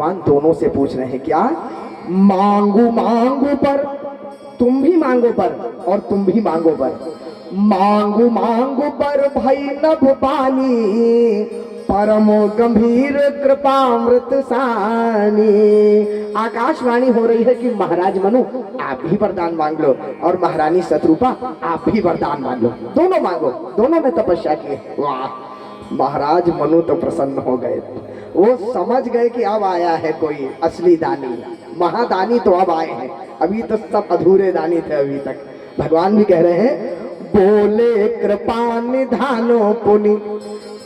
भगवान दोनों से पूछ रहे हैं क्या? मांगू मांगू पर, तुम भी मांगो पर और तुम भी मांगो पर। मांगू मांगू पर भई नभ पानी, परम गंभीर कृपामृत सानी। आकाशवाणी हो रही है कि महाराज मनु आप भी वरदान मांग लो, और महारानी शत्रुपा आप भी वरदान मांग लो, दोनों मांगो। दोनों ने तपस्या की। वाह, महाराज मनु तो प्रसन्न हो गए। वो समझ गए कि अब आया है कोई असली दानी, महादानी तो अब आए हैं, अभी तो सब अधूरे दानी थे अभी तक। भगवान भी कह रहे हैं बोले कृपा निधानो पुनि,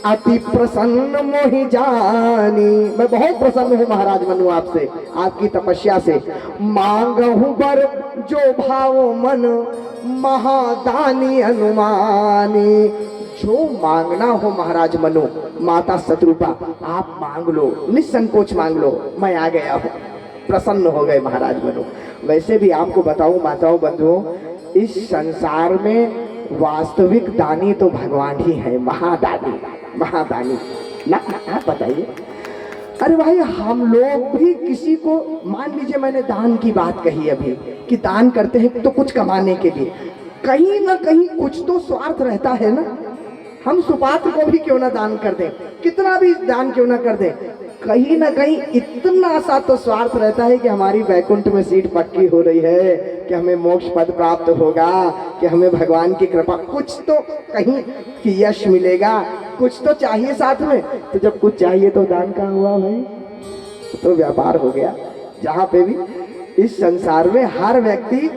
अति प्रसन्न मोहि जानी। मैं बहुत प्रसन्न हूँ महाराज मनु आपसे, आपकी तपस्या से। मांगहु बर जो भावो मन, महादानी अनुमानी। जो मांगना हो महाराज मनु, माता शत्रुपा आप मांग लो, निसंकोच मांग लो, मैं आ गया हूँ। प्रसन्न हो गए महाराज मनु। वैसे भी आपको बताऊं माताओं बंधुओं, इस संसार में वास्तविक दानी तो भगवान ही है, महादानी, महादानी ना। आप बताइए, अरे भाई हम लोग भी किसी को, मान लीजिए मैंने दान की बात कही अभी कि दान करते हैं तो कुछ कमाने के लिए, कहीं ना कहीं कुछ तो स्वार्थ रहता है ना। हम सुपात्र को भी क्यों ना दान कर दें, कितना भी दान क्यों ना कर दें, कहीं ना कहीं इतना सा तो स्वार्थ रहता है कि हमारी वैकुंठ में सीट पक्की हो रही है, कि हमें मोक्ष पद प्राप्त होगा, कि हमें भगवान की कृपा, कुछ तो कहीं कि यश मिलेगा, कुछ तो चाहिए साथ में। तो जब कुछ चाहिए तो दान का हुआ भाई, तो व्यापार हो गया। जहां पे भी इस संसार में हर व्यक्ति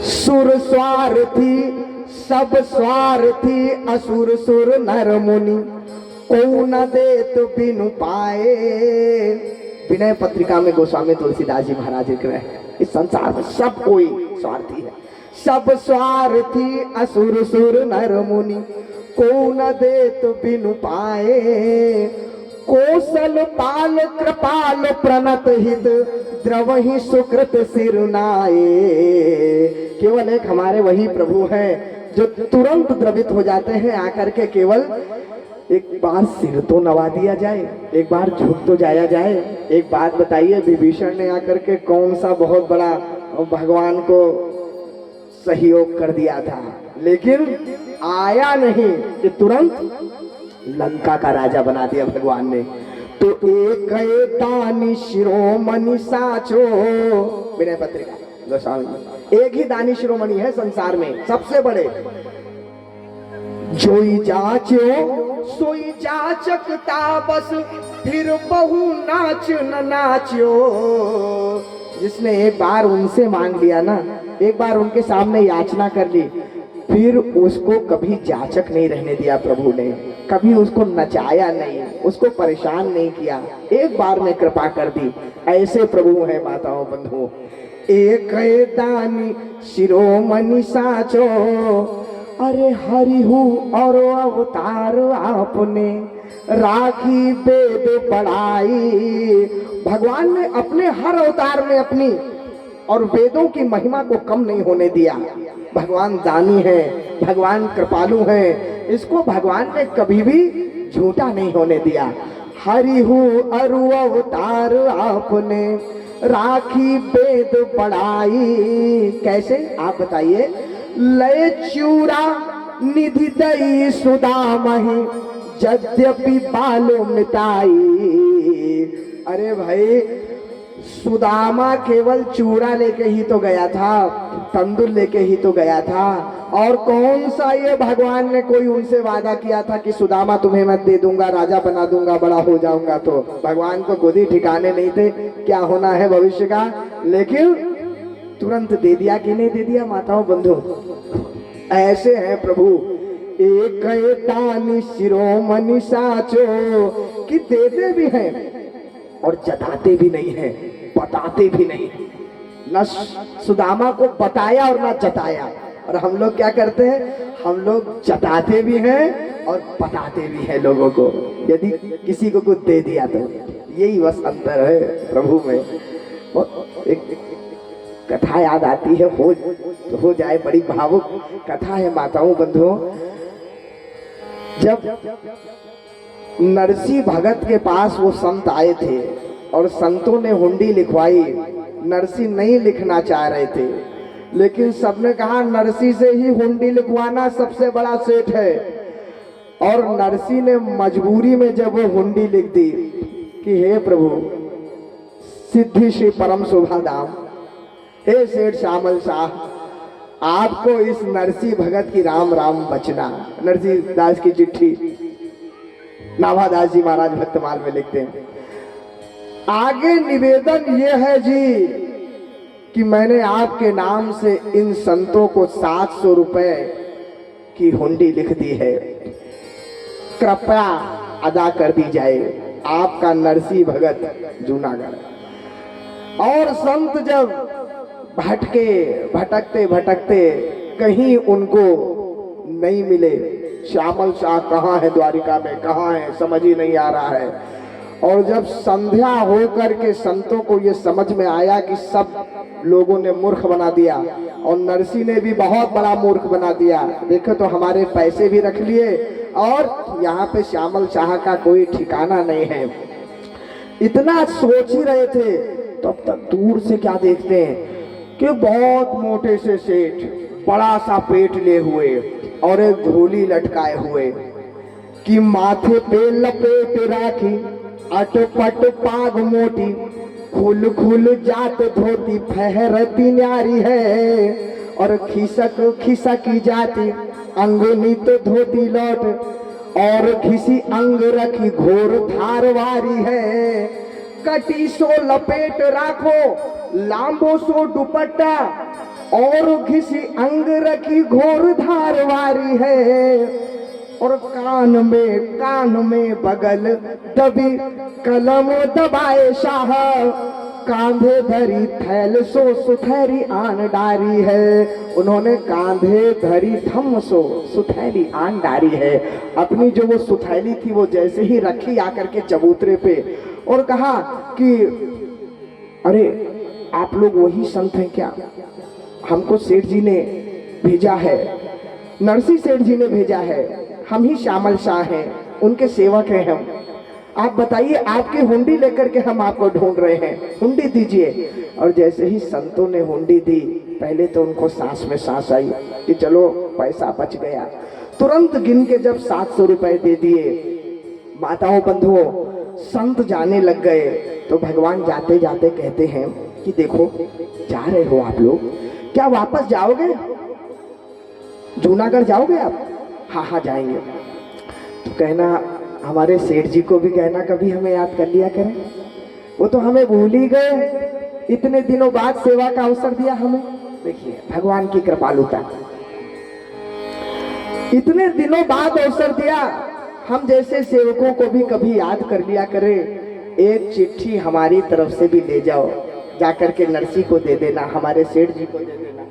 सुर स्वार्थी, सब स्वार्थी, असुर सुर नर मुनि, को न देत बिनु पाए। विनय पत्रिका में गोस्वामी तुलसीदास जी महाराज लिख रहे हैं, इस संसार में सब कोई स्वार्थी है, सब स्वार्थी, असुर सुर नर मुनि, को न देत बिनु पाए। कौशल पाल कृपाल प्रणत हित, द्रवहि सुकृत सिरुनाए। केवल एक हमारे वही प्रभु हैं जो तुरंत द्रवित हो जाते हैं आकर के। केवल एक बार सिर तो नवा दिया जाए, एक बार झुक तो जाया जाए। एक बात बताइए, विभीषण ने आकर के कौन सा बहुत बड़ा भगवान को सहयोग कर दिया था, लेकिन आया नहीं कि तुरंत लंका का राजा बना दिया भगवान ने। तो एक दानी शिरोमणि साचो, विनय पत्रिका गोस्वामी, एक ही दानी शिरोमणि है संसार में सबसे बड़े। जोई जाचो सोई जाचकता बस, फिर बहु नाच न नाचो। जिसने एक बार उनसे मांग लिया ना, एक बार उनके सामने याचना कर ली, फिर उसको कभी जाचक नहीं रहने दिया प्रभु ने, कभी उसको नचाया नहीं, उसको परेशान नहीं किया, एक बार में कृपा कर दी। ऐसे प्रभु है माताओं बंधुओं। एक दानी शिरोमणि साचो, अरे हरिहु और अवतार आपने, राखी वेद पढ़ाई। भगवान ने अपने हर अवतार में अपनी और वेदों की महिमा को कम नहीं होने दिया। भगवान दानी है, भगवान कृपालु है, इसको भगवान ने कभी भी झूठा नहीं होने दिया। हरिहु अरु अवतार आपने, राखी वेद पढ़ाई। कैसे आप बताइए? लय चूरा निधि दई सुदामहि, यद्यपि बालो मिटाई। अरे भाई, सुदामा केवल चूड़ा लेके ही तो गया था, तंदूर लेके ही तो गया था, और कौन सा ये भगवान ने कोई उनसे वादा किया था कि सुदामा तुम्हें मैं दे दूंगा, राजा बना दूंगा, बड़ा हो जाऊंगा। तो भगवान को खुद ही ठिकाने नहीं थे क्या होना है भविष्य का, लेकिन तुरंत दे दिया कि नहीं दे दिया माताओं बंधु। ऐसे हैं प्रभु। एक दानी शिरोमणि साचो, कि देते भी हैं और जताते भी नहीं है, बताते भी नहीं। न सुदामा को बताया और न जताया। और हम लोग क्या करते हैं? हम लोग जताते भी हैं और बताते भी हैं लोगों को, यदि किसी को कुछ दे दिया तो। यही बस अंतर है प्रभु में। एक कथा याद आती है, हो जाए, बड़ी भावुक कथा है माताओं बंधुओं। जब नरसी भगत के पास वो संत आए थे और संतों ने हुंडी लिखवाई। नरसी नहीं लिखना चाह रहे थे, लेकिन सबने कहा नरसी से ही हुंडी लिखवाना सबसे बड़ा सेठ है। और नरसी ने मजबूरी में जब वो हुंडी लिख दी कि हे प्रभु सिद्धि श्री परम शोभा धाम, हे सेठ श्यामल शाह, आपको इस नरसी भगत की राम राम बचना। नरसी दास की चिट्ठी नाभादास जी महाराज भक्तमाल में लिखते हैं, आगे निवेदन ये है जी कि मैंने आपके नाम से इन संतों को 700 रुपए की हुंडी लिख दी है, कृपया अदा कर दी जाए। आपका नरसी भगत जूनागढ़। और संत जब भटकते भटकते कहीं उनको नहीं मिले, श्यामल शाह कहाँ है, द्वारिका में कहाँ है, समझ ही नहीं आ रहा है। और जब संध्या होकर के संतों को ये समझ में आया कि सब लोगों ने मूर्ख बना दिया और नरसी ने भी बहुत बड़ा मूर्ख बना दिया, देखो तो हमारे पैसे भी रख लिए और यहाँ पे श्यामल शाह का कोई ठिकाना नहीं है। इतना सोच ही रहे थे तब तक दूर से क्या देखते हैं कि बहुत मोटे से सेठ, बड़ा सा पेट ले हुए और एक झोली लटकाए हुए कि माथे पे लपेट राखी, अटपट पाग मोटी, खुल खुल जात धोती फहरती न्यारी है। और खिसक खिसकी जाती अंगनी तो धोती लौट, और घिसी अंग रखी घोर धारवारी है। कटी सो लपेट राखो लांबो सो दुपट्टा, और घिसी अंग रखी घोर धारवारी है। और कान में बगल दबी कलम दबाए शाह, कांधे धरी थैल सो सुथैरी आन डारी है। उन्होंने कांधे धरी थम सो सुथैरी आन डारी है। अपनी जो वो सुथैली थी वो जैसे ही रखी आकर के चबूतरे पे और कहा कि अरे आप लोग वही संत हैं क्या? हमको सेठ जी ने भेजा है, नरसी सेठ जी ने भेजा है, हम ही श्यामल शाह हैं, उनके सेवक हैं हम। आप बताइए, आपकी हुंडी लेकर के हम आपको ढूंढ रहे हैं, हुंडी दीजिए। और जैसे ही संतों ने हुंडी दी, पहले तो उनको सांस में सांस आई कि चलो पैसा बच गया। तुरंत गिन के जब 700 रुपए दे दिए, माताओं बंधुओं संत जाने लग गए। तो भगवान जाते जाते कहते हैं कि देखो जा रहे हो आप लोग, क्या वापस जाओगे? जूनागढ़ जाओगे आप? हाँ हाँ जाएंगे। तो कहना हमारे सेठ जी को भी कहना कभी हमें याद कर लिया करें, वो तो हमें भूल ही गए, इतने दिनों बाद सेवा का अवसर दिया हमें। देखिए भगवान की कृपालुता, इतने दिनों बाद अवसर दिया, हम जैसे सेवकों को भी कभी याद कर लिया करें। एक चिट्ठी हमारी तरफ से भी ले जाओ, जाकर के नरसी को दे देना, हमारे सेठ जी को दे देना।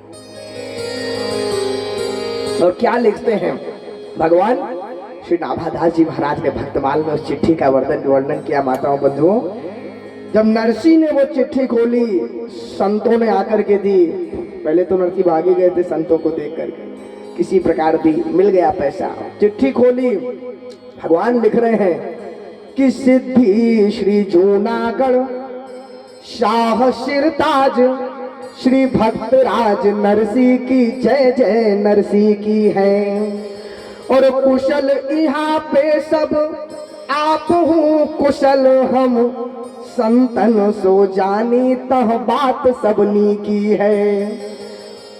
और क्या लिखते हैं भगवान? श्री नाभादास जी महाराज ने भक्तमाल में उस चिट्ठी का वर्णन किया। माताओं बंधुओं, जब नरसी ने वो चिट्ठी खोली, संतों ने आकर के दी। पहले तो नरसी भागे गए थे संतों को देख करके, किसी प्रकार दी, मिल गया पैसा। चिट्ठी खोली, भगवान लिख रहे हैं कि सिद्धि श्री जूनागढ़ शाह सिरताज श्री भक्तराज नरसी की जय जय नरसी की है। और कुशल यहाँ पे सब आप हूँ कुशल हम, संतन सो जानी तह बात सबनी की है।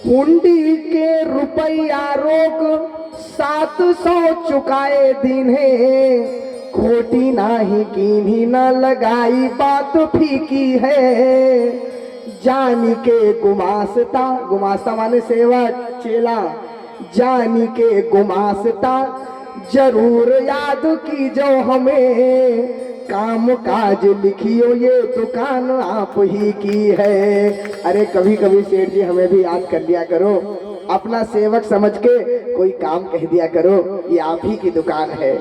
हुंडी के रुपया रोक 700 चुकाए दिने, खोटी नाही कीन्ही न लगाई बात फीकी है। जानी के गुमास्ता, गुमास्ता माने सेवक चेला, जानी के गुमास्ता जरूर याद की जो हमें, काम काज लिखियो ये दुकान आप ही की है। अरे कभी कभी सेठ जी हमें भी याद कर लिया करो, अपना सेवक समझ के कोई काम कह दिया करो, ये आप ही की दुकान है।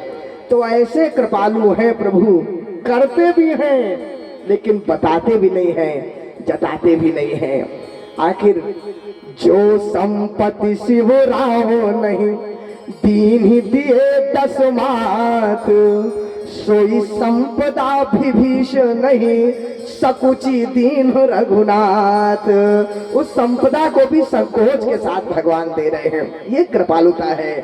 तो ऐसे कृपालु हैं प्रभु, करते भी हैं लेकिन बताते भी नहीं हैं, जताते भी नहीं हैं। आखिर जो संपत्ति शिवराव नहीं, दीन ही दिए 10 मात, सोई संपदा विभीषण नहीं, सकुची दीन रघुनाथ। उस संपदा को भी संकोच के साथ भगवान दे रहे हैं। ये कृपालुता है।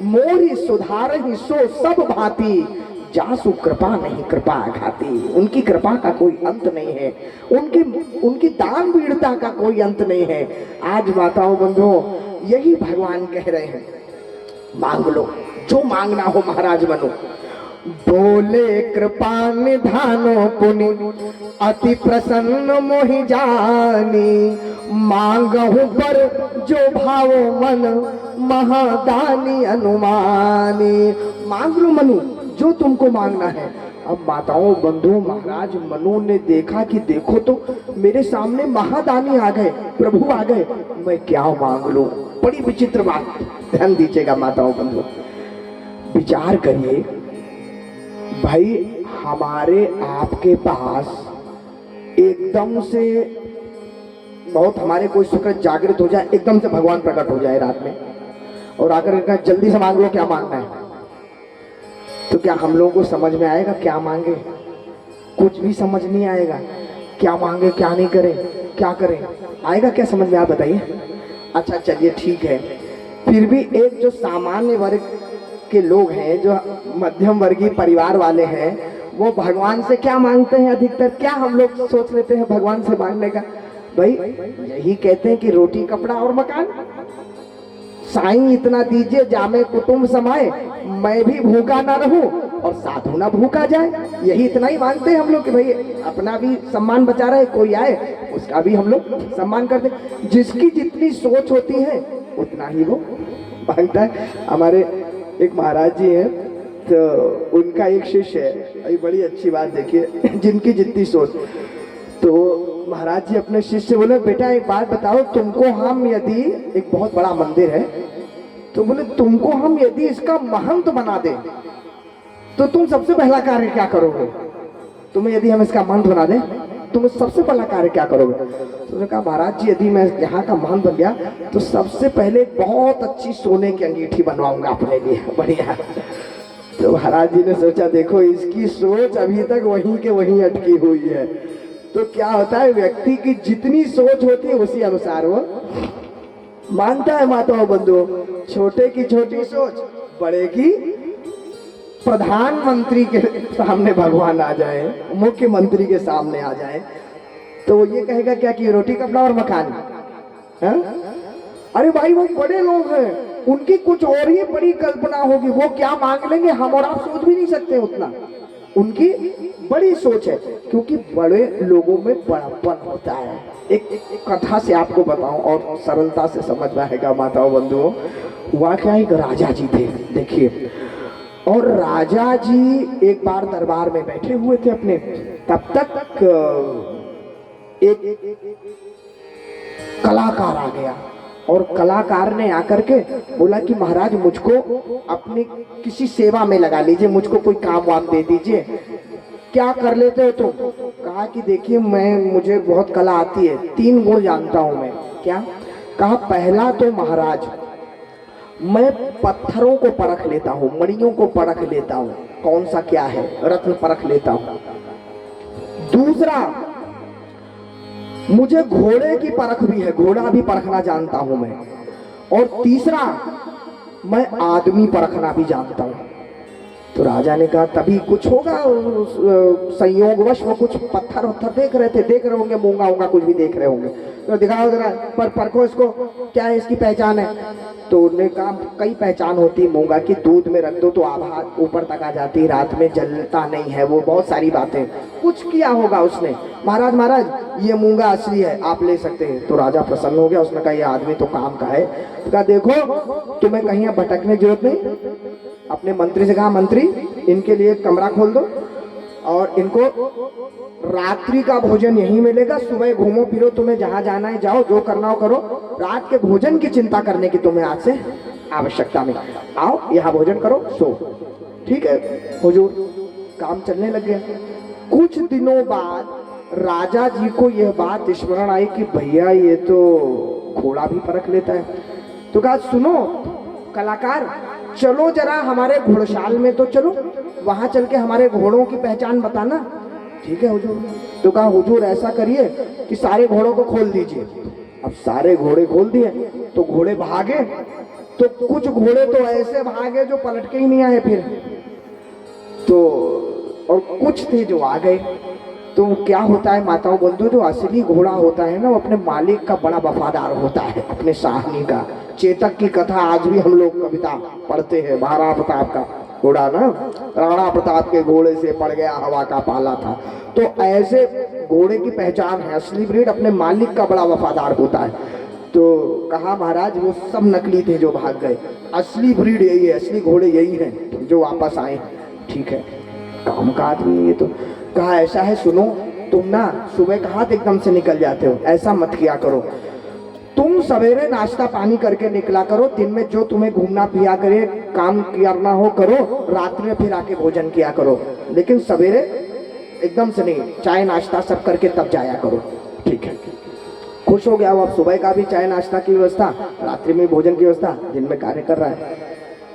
मोरी सुधार ही सो सब भांति, जासु कृपा नहीं कृपा घाती। उनकी कृपा का कोई अंत नहीं है, उनकी दान वीरता का कोई अंत नहीं है। आज माताओं बंधुओं, यही भगवान कह रहे हैं, मांग लो जो मांगना हो महाराज बनो। बोले कृपा निधानो पुनि, अति प्रसन्न मोहि जानी। मांगहु पर जो भावो मन, महादानी अनुमानी। मांग लो मनु जो तुमको मांगना है। अब माताओं बंधुओं, महाराज मनु ने देखा कि देखो तो मेरे सामने महादानी आ गए, प्रभु आ गए, मैं क्या मांग लूं। बड़ी विचित्र बात, ध्यान दीजिएगा माताओं बंधुओं, विचार करिए भाई, हमारे आपके पास एकदम से बहुत हमारे कोई सुकृत जागृत हो जाए, एकदम से भगवान प्रकट हो जाए रात में और आकर कहा जल्दी से मांग लो क्या मांगना है, तो क्या हम लोगों को समझ में आएगा क्या मांगे? कुछ भी समझ नहीं आएगा। क्या मांगे क्या नहीं करें, क्या करें, आएगा क्या समझ में? आप बताइए। अच्छा चलिए ठीक है, फिर भी एक जो सामान्य वर्ग के लोग हैं, जो मध्यम वर्गीय परिवार वाले हैं, वो भगवान से क्या मांगते हैं अधिकतर? क्या हम लोग सोच लेते हैं भगवान से मांगने का? भाई यही कहते हैं कि रोटी कपड़ा और मकान। साईं इतना दीजिए जामे कुटुंब समाए, मैं भी भूखा ना रहूं और साधु ना भूखा जाए। यही इतना ही मांगते हैं हम लोग कि भाई अपना भी सम्मान बचा रहे, कोई आए उसका भी हम लोग सम्मान करते। जिसकी जितनी सोच होती है उतना ही वो मांगता है। हमारे एक महाराज जी हैं, तो उनका एक शिष्य है, अभी बड़ी अच्छी बात देखिए, जिनकी जितनी सोच। तो महाराज जी अपने शिष्य से बोले, बेटा एक बात बताओ, तुमको हम यदि, एक बहुत बड़ा मंदिर है, तो बोले तुमको हम यदि इसका महंत बना दें तो तुम सबसे पहला कार्य क्या करोगे? तुम्हें यदि हम इसका महंत बना दें तुम सबसे पहला कार्य क्या करोगे? तो उसने कहा महाराज जी यदि मैं यहाँ का महंत बन गया तो सबसे पहले बहुत अच्छी सोने की अंगीठी बनवाऊंगा अपने लिए, बढ़िया। तो महाराज जी ने सोचा देखो इसकी सोच अभी तक वहीं के वहीं अटकी हुई है। तो क्या होता है, व्यक्ति की जितनी सोच होती है उसी अनुसार वो मानता है। माताओं बंधुओं, छोटे की छोटी सोच, बड़े की, प्रधानमंत्री के सामने भगवान आ जाए, मुख्यमंत्री के सामने आ जाए, तो ये कहेगा क्या कि रोटी कपड़ा और मकान है? अरे भाई वो बड़े लोग हैं, उनकी कुछ और ही बड़ी कल्पना होगी, वो क्या मांग लेंगे हम और आप सोच भी नहीं सकते उतना। उनकी बड़ी सोच है, क्योंकि बड़े लोगों में बड़ापन होता है। एक कथा से आपको बताऊं और सरलता से समझ में आएगा माताओं बंधुओं। हुआ क्या, एक राजा जी थे, देखिए, और राजा जी एक बार दरबार में बैठे हुए थे अपने, तब तक एक कलाकार आ गया और कलाकार ने आकर के बोला कि महाराज मुझको अपनी किसी सेवा में लगा लीजिए, मुझको कोई काम वाम दे दीजिए। क्या कर लेते हो तुम? कहा कि देखिए मुझे बहुत कला आती है, 3 गुण जानता हूं मैं। क्या? कहा पहला तो महाराज मैं पत्थरों को परख लेता हूँ, मणियों को परख लेता हूँ, कौन सा क्या है, रत्न परख लेता हूँ। दूसरा, मुझे घोड़े की परख भी है, घोड़ा भी परखना जानता हूं मैं। और तीसरा, मैं आदमी परखना भी जानता हूं। तो राजा ने कहा तभी कुछ होगा, संयोगवश वो कुछ पत्थर वत्थर देख रहे होंगे, मूंगा वूंगा कुछ भी देख रहे होंगे, तो दिखाओ जरा परखो इसको, क्या है इसकी पहचान है? तो उन्होंने कहा कई पहचान होती है मूंगा की, दूध में रख दो तो आभा ऊपर तक आ जाती है, रात में जलता नहीं है, वो बहुत सारी बातें कुछ किया होगा उसने। महाराज ये मूंगा असली है, आप ले सकते हैं। तो राजा प्रसन्न हो गया, उसने कहा ये आदमी तो काम का है। तो कहा देखो तुम्हें कहीं भटकने की जरूरत नहीं, अपने मंत्री से कहा मंत्री इनके लिए कमरा खोल दो और इनको रात्रि का भोजन यहीं मिलेगा, सुबह घूमो फिरो, तुम्हें जहां जाना है जाओ, जो करना हो करो, रात के भोजन की चिंता करने की तुम्हें आज से आवश्यकता नहीं, आओ यहाँ भोजन करो, सो। ठीक है हुजूर, काम चलने लग गया। कुछ दिनों बाद राजा जी को यह बात स्मरण आई कि भैया ये तो घोड़ा भी परख लेता है। तो कहा सुनो कलाकार, चलो जरा हमारे घुड़शाल में तो चलो। वहां चल के हमारे घोड़ों की पहचान बताना। ठीक है हुजूर। तो कहा हुजूर ऐसा करिए कि सारे घोड़ों को खोल दीजिए। अब सारे घोड़े खोल दिए तो घोड़े भागे, तो कुछ घोड़े तो ऐसे भागे जो पलट के ही नहीं आए फिर, तो और कुछ थे जो आ गए। तो क्या होता है माताओं बंधु, जो असली घोड़ा होता है ना वो अपने मालिक का बड़ा वफादार होता है, अपने साहनी का। चेतक की कथा आज भी हम लोग कविता पढ़ते हैं, महाराणा प्रताप का घोड़ा ना, राणा प्रताप के घोड़े से पड़ गया हवा का पाला था। तो ऐसे घोड़े की पहचान है, असली ब्रीड अपने मालिक का बड़ा वफादार होता है। तो कहा महाराज वो सब नकली थे जो भाग गए, असली ब्रीड यही है, असली घोड़े यही हैं जो वापस आए। ठीक है, काम का आदमी है ये तो। कहा ऐसा है सुनो, तुम ना सुबह कहा एकदम से निकल जाते हो, ऐसा मत किया करो। तुम सवेरे नाश्ता पानी करके निकला करो, दिन में जो तुम्हें घूमना पिया करे काम करना हो करो, रात में फिर आके भोजन किया करो, लेकिन सवेरे एकदम से नहीं, चाय नाश्ता सब करके तब जाया करो। ठीक है, खुश हो गया वो। अब सुबह का भी चाय नाश्ता की व्यवस्था, रात्रि में भोजन की व्यवस्था, दिन में कार्य कर रहा है।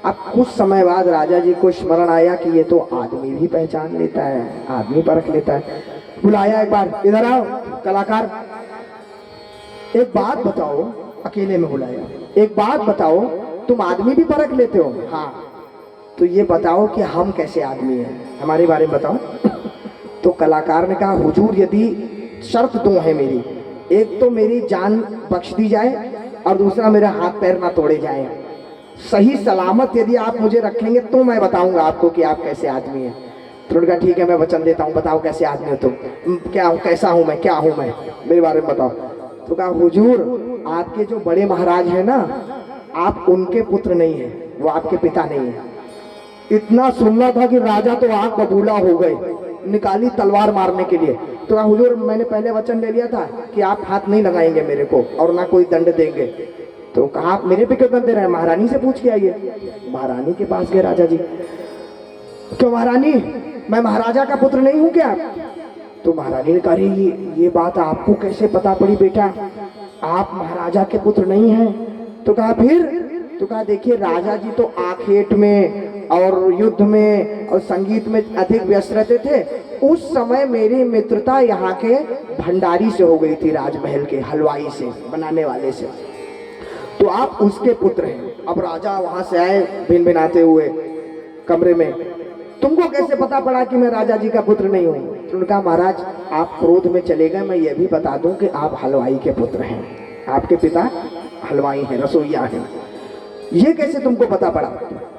अब कुछ समय बाद राजा जी को स्मरण आया कि ये तो आदमी भी पहचान लेता है, आदमी परख लेता है। बुलाया एक बार, इधर आओ कलाकार, एक बात बताओ, अकेले में बुलाया, एक बात बताओ, तुम आदमी भी परख लेते हो? हाँ। तो ये बताओ कि हम कैसे आदमी हैं, हमारे बारे में बताओ। तो कलाकार ने कहा हुजूर यदि शर्त दो है मेरी, एक तो मेरी जान बख्श दी जाए और दूसरा मेरे हाथ पैर ना तोड़े जाए, सही सलामत यदि आप मुझे रखेंगे तो मैं बताऊंगा आपको कि आप कैसे आदमी हैं। तो उन्होंने कहा ठीक है मैं वचन देता हूँ, बताओ कैसे आदमी हो तुम, क्या हूँ, कैसा हूँ मैं, क्या हूँ मैं, मेरे बारे में बताओ। तो कहा हुजूर आपके जो बड़े महाराज हैं ना, आप उनके पुत्र नहीं हैं, वो आपके पिता नहीं है। इतना सुनना था कि राजा तो आंख बबूला हो गए, निकाली तलवार मारने के लिए। तो कहा हुजूर मैंने पहले वचन ले लिया था कि आप हाथ नहीं लगाएंगे मेरे को और ना कोई दंड देंगे। तो कहा आप मेरे पे क्यों दंड दे रहे हैं, महारानी से पूछ के आइए। महारानी के पास गए राजा जी, क्यों महारानी मैं महाराजा का पुत्र नहीं हूँ क्या? तो महारानी ने कहा ये बात आपको कैसे पता पड़ी बेटा, आप महाराजा के पुत्र नहीं हैं? तो कहा फिर? तो कहा देखिए राजा जी तो आखेट में और युद्ध में और संगीत में अधिक व्यस्त रहते थे, उस समय मेरी मित्रता यहाँ के भंडारी से हो गई थी, राजमहल के हलवाई से, बनाने वाले से, तो आप उसके पुत्र हैं। अब राजा वहां से आए भिन भिनाते हुए कमरे में, तुमको कैसे पता पड़ा कि मैं राजा जी का पुत्र नहीं हूँ? तो उन्होंने कहा महाराज आप क्रोध में चले गए, मैं ये भी बता दूं कि आप हलवाई के पुत्र हैं, आपके पिता हलवाई हैं, रसोइया हैं। ये कैसे तुमको पता पड़ा?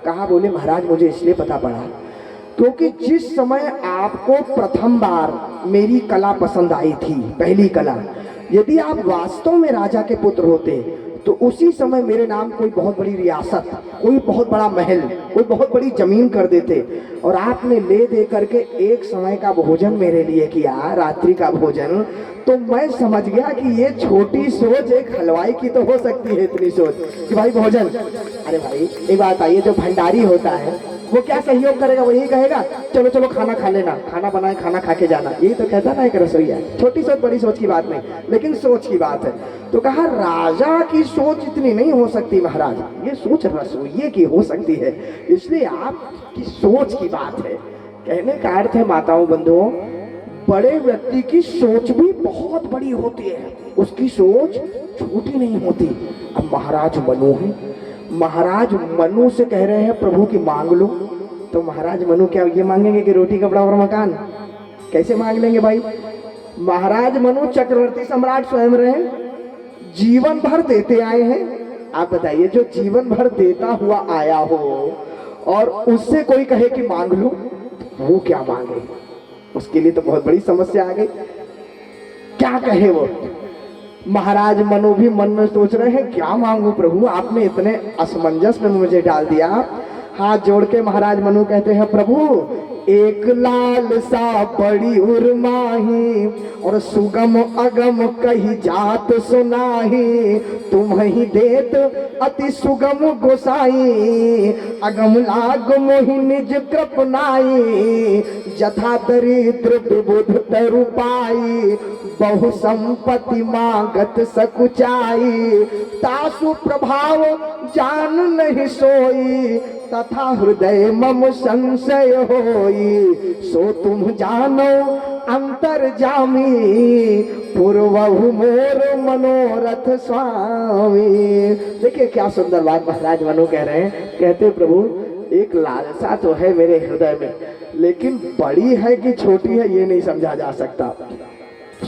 कहा बोले महाराज मुझे इसलिए पता पड़ा क्योंकि जिस समय आपको प्रथम बार मेरी कला पसंद आई थी, पहली कला, यदि आप वास्तव में राजा के पुत्र होते तो उसी समय मेरे नाम कोई बहुत बड़ी रियासत, कोई बहुत बड़ा महल, कोई बहुत बड़ी जमीन कर देते, और आपने ले दे करके एक समय का भोजन मेरे लिए किया, रात्रि का भोजन, तो मैं समझ गया कि ये छोटी सोच एक हलवाई की तो हो सकती है, इतनी सोच कि भाई भोजन। अरे भाई एक बात आइए, जो भंडारी होता है वो क्या सहयोग करेगा, वो यही कहेगा चलो चलो खाना खा लेना, खाना बनाए खाना खा के जाना, यही तो कहता ना एक रसोईया। छोटी सोच बड़ी सोच की बात नहीं, लेकिन सोच की बात है। तो कहा राजा की सोच इतनी नहीं हो सकती महाराज, ये सोच रसोइये की हो सकती है, इसलिए आपकी सोच की बात है। कहने का अर्थ है माताओं बंधुओं, बड़े व्यक्ति की सोच भी बहुत बड़ी होती है, उसकी सोच छोटी नहीं होती। अब महाराज मनु है, महाराज मनु से कह रहे हैं प्रभु की मांग लो, तो महाराज मनु क्या ये मांगेंगे कि रोटी कपड़ा और मकान? कैसे मांग लेंगे भाई? महाराज मनु चक्रवर्ती सम्राट स्वयं रहे, जीवन भर देते आए हैं। आप बताइए जो जीवन भर देता हुआ आया हो और उससे कोई कहे कि मांग लो, वो क्या मांगे? उसके लिए तो बहुत बड़ी समस्या आ गई, क्या कहे वो? महाराज मनु भी मन में सोच रहे हैं क्या मांगू प्रभु, आपने इतने असमंजस में मुझे डाल दिया। हाथ जोड़ के महाराज मनु कहते हैं प्रभु एक लाल सा बड़ी उर्माही और सुगम अगम कही जात सुनाही, तुम ही देत अति सुगम गोसाई, अगम लाग मोहि निज कृपनाई, जथा दरिद्र विबुध तरु पाई, बहु संपत्ति मांगत सकुचाई, तासु प्रभाव जान नहीं सोई, तथा हृदय मम संशय होई, सो तुम जानो अंतर जामी, पूर्वहु मोर मनोरथ स्वामी। देखिए क्या सुंदर बात महाराज मनु कह रहे हैं। कहते प्रभु एक लालसा तो है मेरे हृदय में, लेकिन बड़ी है कि छोटी है ये नहीं समझा जा सकता।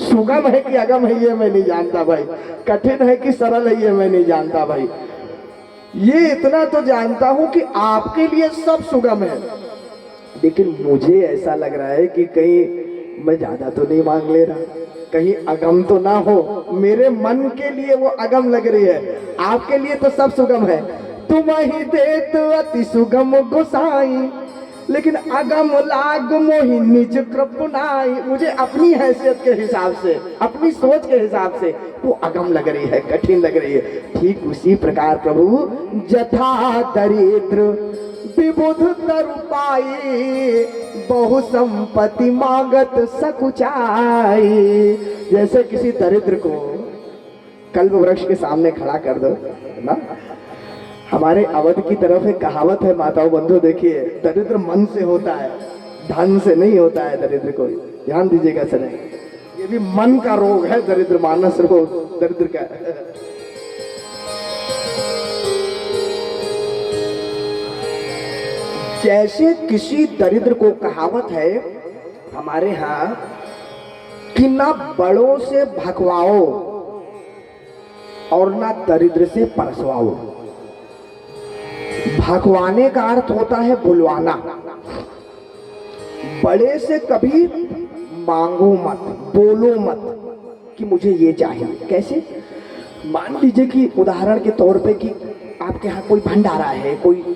सुगम है कि अगम है ये मैं नहीं जानता भाई, कठिन है कि सरल है ये मैं नहीं जानता भाई। ये इतना तो जानता हूं कि आपके लिए सब सुगम है, लेकिन मुझे ऐसा लग रहा है कि कहीं मैं ज्यादा तो नहीं मांग ले रहा, कहीं अगम तो ना हो। मेरे मन के लिए वो अगम लग रही है, आपके लिए तो सब सुगम है। तुम ही देत अति सुगम गोसाई, लेकिन अगम लाग मोहि निज कृपनाई। मुझे अपनी हैसियत के हिसाब से, अपनी सोच के हिसाब से वो अगम लग रही है, कठिन लग रही है। ठीक उसी प्रकार प्रभु जथा दरिद्र विबुध तरु पाई, बहु संपत्ति मांगत सकुचाई। जैसे किसी दरिद्र को कल्प वृक्ष के सामने खड़ा कर दो ना। हमारे अवध की तरफ एक कहावत है माताओं बंधु, देखिए दरिद्र मन से होता है, धन से नहीं होता है दरिद्र को। ध्यान दीजिएगा सर, ये भी मन का रोग है, दरिद्र मानस रोग दरिद्र का। जैसे किसी दरिद्र को कहावत है हमारे यहाँ कि ना बड़ों से भगवाओ और ना दरिद्र से परसवाओ। भगवाने का अर्थ होता है बुलवाना। बड़े से कभी मांगो मत, बोलो मत कि मुझे ये चाहिए। कैसे? मान लीजिए कि उदाहरण के तौर पे कि आपके यहाँ कोई भंडारा है, कोई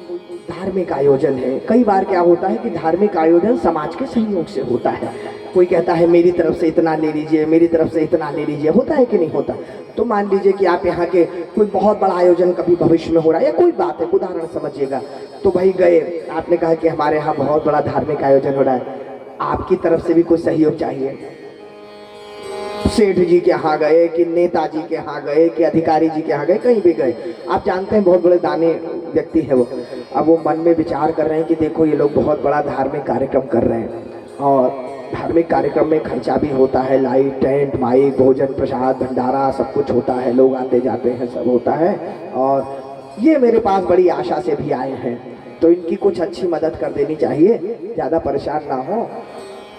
धार्मिक आयोजन है। कई बार क्या होता है कि धार्मिक आयोजन समाज के सहयोग से होता है। कोई कहता है मेरी तरफ से इतना ले लीजिए, मेरी तरफ से इतना ले लीजिए, होता है कि नहीं होता? तो मान लीजिए कि आप यहाँ के कोई बहुत बड़ा आयोजन कभी भविष्य में हो रहा है या कोई बात है, उदाहरण समझिएगा। तो भाई गए, आपने कहा कि हमारे यहाँ बहुत बड़ा धार्मिक आयोजन हो रहा है, आपकी तरफ से भी कोई सहयोग चाहिए। सेठ जी के यहाँ गए कि नेताजी के यहाँ गए कि अधिकारी जी के यहाँ गए, कहीं भी गए, आप जानते हैं बहुत बड़े दानी व्यक्ति है वो। अब वो मन में विचार कर रहे हैं कि देखो ये लोग बहुत बड़ा धार्मिक कार्यक्रम कर रहे हैं और धार्मिक कार्यक्रम में खर्चा भी होता है, लाइट, टेंट, माइक, भोजन प्रसाद, भंडारा सब कुछ होता है, लोग आते जाते हैं, सब होता है। और ये मेरे पास बड़ी आशा से भी आए हैं, तो इनकी कुछ अच्छी मदद कर देनी चाहिए, ज़्यादा परेशान ना हो।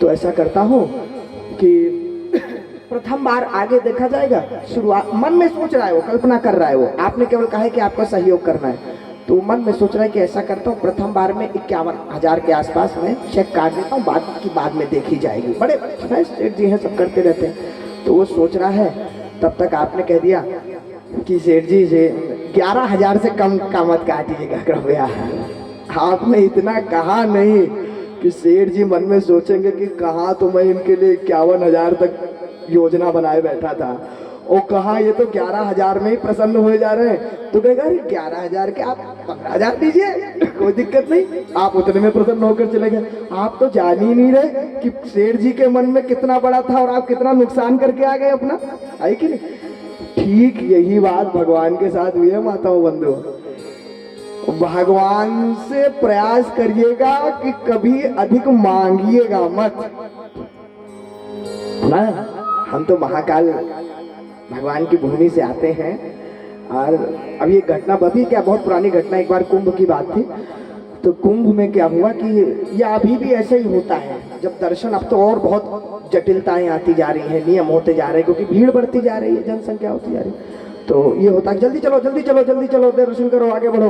तो ऐसा करता हूँ कि प्रथम बार आगे देखा जाएगा। शुरुआत मन में सोच रहा है वो, कल्पना कर रहा है वो, आपने केवल कहा है कि आपको सहयोग करना है, तो मन में सोच रहा है कि ऐसा करता हूँ प्रथम बार में 51,000 के आसपास में चेक काट देता हूँ, बाद में देखी जाएगी। बड़े सेठ जी हैं, सब करते रहते हैं। तो वो सोच रहा है, तब तक आपने कह दिया कि सेठ जी से 11,000 से कम का मत काटिएगा कृपया। आपने इतना कहा नहीं कि सेठ जी मन में सोचेंगे कि कहाँ तो मैं इनके लिए 51,000 तक योजना बनाए बैठा था, और कहा ये तो 11,000 में ही प्रसन्न हुए जा रहे हैं। तो कहेगा 11,000 के आप 15,000 दीजिए, कोई दिक्कत नहीं, आप उतने में प्रसन्न होकर चले गए। आप तो जान ही नहीं रहे कि सेठ जी के मन में कितना बड़ा था और आप कितना नुकसान करके आ गए अपना, है कि नहीं? ठीक यही बात भगवान के साथ हुई है माताओं बंधु। भगवान से प्रयास करिएगा कि कभी अधिक मांगिएगा मत ना। हम तो महाकाल भगवान की भूमि से आते हैं, और अभी एक घटना अभी क्या बहुत पुरानी घटना, एक बार कुंभ की बात थी। तो कुंभ में क्या हुआ कि ये अभी भी ऐसे ही होता है, जब दर्शन, अब तो और बहुत जटिलताएं आती जा रही हैं, नियम होते जा रहे हैं, क्योंकि भीड़ बढ़ती जा रही है, जनसंख्या होती जा रही है। तो ये होता है जल्दी चलो जल्दी चलो जल्दी चलो, दर्शन करो, आगे बढ़ो।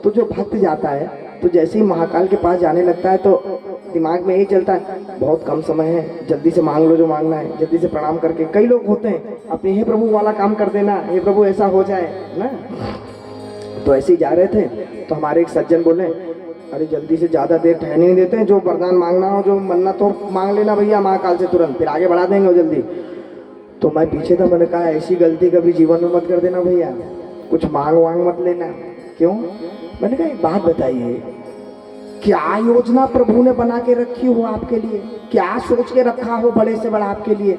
तो जो भक्त जाता है, तो जैसे ही महाकाल के पास जाने लगता है तो दिमाग में यही चलता है बहुत कम समय है, जल्दी से मांग लो जो मांगना है, जल्दी से प्रणाम करके। कई लोग होते हैं अपने हे प्रभु वाला काम कर देना, हे प्रभु ऐसा हो जाए ना। तो ऐसे ही जा रहे थे, तो हमारे एक सज्जन बोले अरे जल्दी से, ज़्यादा देर ठहरने नहीं देते हैं, जो वरदान मांगना हो, जो मन्नत हो मांग लेना भैया महाकाल से तुरंत, फिर आगे बढ़ा देंगे जल्दी। तो मैं पीछे था, मैंने कहा ऐसी गलती कभी जीवन में मत कर देना भैया, कुछ मांग वांग मत लेना। क्यों? मैंने कहा एक बात बताइए, क्या योजना प्रभु ने बना के रखी हो आपके लिए, क्या सोच के रखा हो बड़े से बड़ा आपके लिए,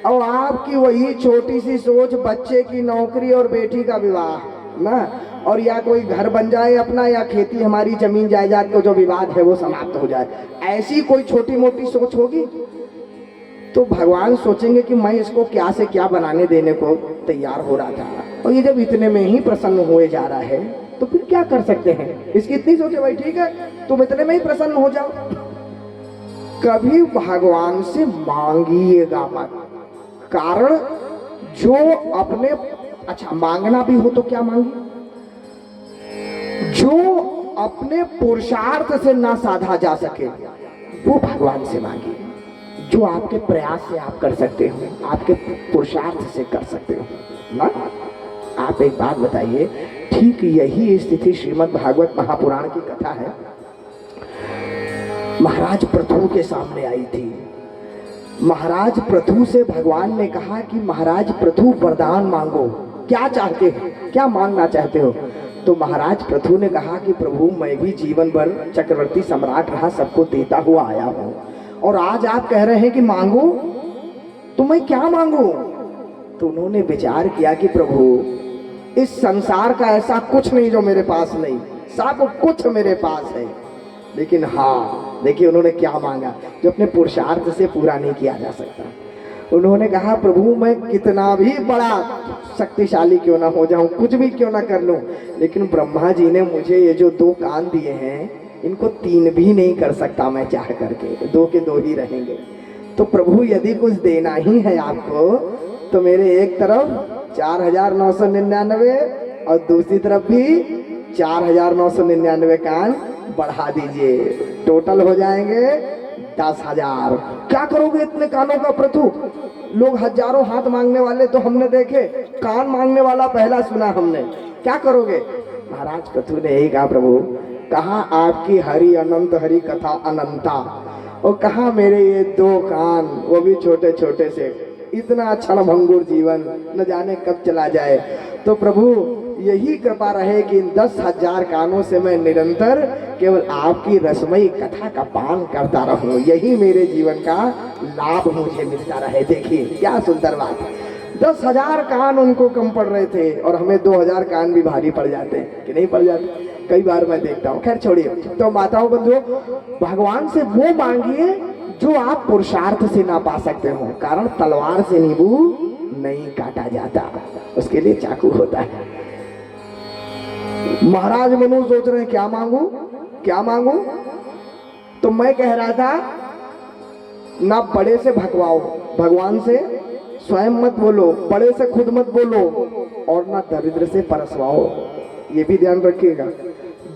और आपकी वही छोटी सी सोच, बच्चे की नौकरी और बेटी का विवाह ना। और या कोई घर बन जाए अपना, या खेती हमारी जमीन जायदाद को जो विवाद है वो समाप्त हो जाए, ऐसी कोई छोटी मोटी सोच होगी तो भगवान सोचेंगे कि मैं इसको क्या से क्या बनाने देने को तैयार हो रहा था, और ये जब इतने में ही प्रसन्न हुए जा रहा है तो फिर क्या कर सकते हैं। इसकी इतनी सोचे भाई ठीक है तुम इतने में ही प्रसन्न हो जाओ। कभी भगवान से मांगिएगा मत, कारण जो अपने, अच्छा मांगना भी हो तो क्या मांगे, जो अपने पुरुषार्थ से ना साधा जा सके वो भगवान से मांगिए। जो आपके प्रयास से आप कर सकते हो, आपके पुरुषार्थ से कर सकते हो ना। आप एक बात बताइए, ठीक यही स्थिति श्रीमद् भागवत महापुराण की कथा है। महाराज पृथु के सामने आई थी। महाराज पृथु से भगवान ने कहा कि महाराज पृथु वरदान मांगो, क्या चाहते हो, क्या मांगना चाहते हो। तो महाराज पृथु ने कहा कि प्रभु मैं भी जीवन भर चक्रवर्ती सम्राट रहा, सबको देता हुआ आया हूँ, और आज आप कह रहे हैं कि मांगो, तो मैं क्या मांगू। तो उन्होंने विचार किया कि प्रभु इस संसार का ऐसा कुछ नहीं जो मेरे पास नहीं, सब कुछ मेरे पास है, लेकिन हाँ देखिए उन्होंने क्या मांगा जो अपने पुरुषार्थ से पूरा नहीं किया जा सकता। उन्होंने कहा प्रभु मैं कितना भी बड़ा शक्तिशाली क्यों ना हो जाऊं, कुछ भी क्यों ना कर लूं, लेकिन ब्रह्मा जी ने मुझे ये जो 2 कान दिए हैं इनको 3 भी नहीं कर सकता मैं चाह करके, 2 के 2 ही रहेंगे। तो प्रभु यदि कुछ देना ही है आपको तो मेरे एक तरफ 4,999 और दूसरी तरफ भी 4,999 कान बढ़ा दीजिए, टोटल हो जाएंगे 10,000। क्या करोगे इतने कानों का पृथु। लोग हजारों हाथ मांगने वाले तो हमने देखे, कान मांगने वाला पहला सुना हमने, क्या करोगे। महाराज पृथु ने यही कहा प्रभु, कहा आपकी हरि अनंत हरि कथा अनंता, और कहा मेरे ये 2 कान वो भी छोटे छोटे से, इतना क्षणभंगुर जीवन न जाने कब चला जाए। तो प्रभु यही कृपा रहे कि इन 10,000 कानों से मैं निरंतर केवल आपकी रसमयी कथा का पान करता रहूं, यही मेरे जीवन का लाभ मुझे मिलता रहे। देखिए क्या सुंदर बात है, 10,000 कान उनको कम पड़ रहे थे और हमें 2,000 कान भी भारी पड़ जाते हैं कि नहीं पड़ जाते, कई बार मैं देखता हूँ। खैर छोड़िए। तो माताओं बंधुओं, भगवान से वो मांगिए जो आप पुरुषार्थ से ना पा सकते हो, कारण तलवार से नींबू नहीं काटा जाता, उसके लिए चाकू होता है। महाराज मनु सोच रहे हैं क्या मांगू क्या मांगू। तो मैं कह रहा था ना बड़े से भगवाओ, भगवान से स्वयं मत बोलो, बड़े से खुद मत बोलो, और ना दरिद्र से परसवाओ। ये भी ध्यान रखिएगा,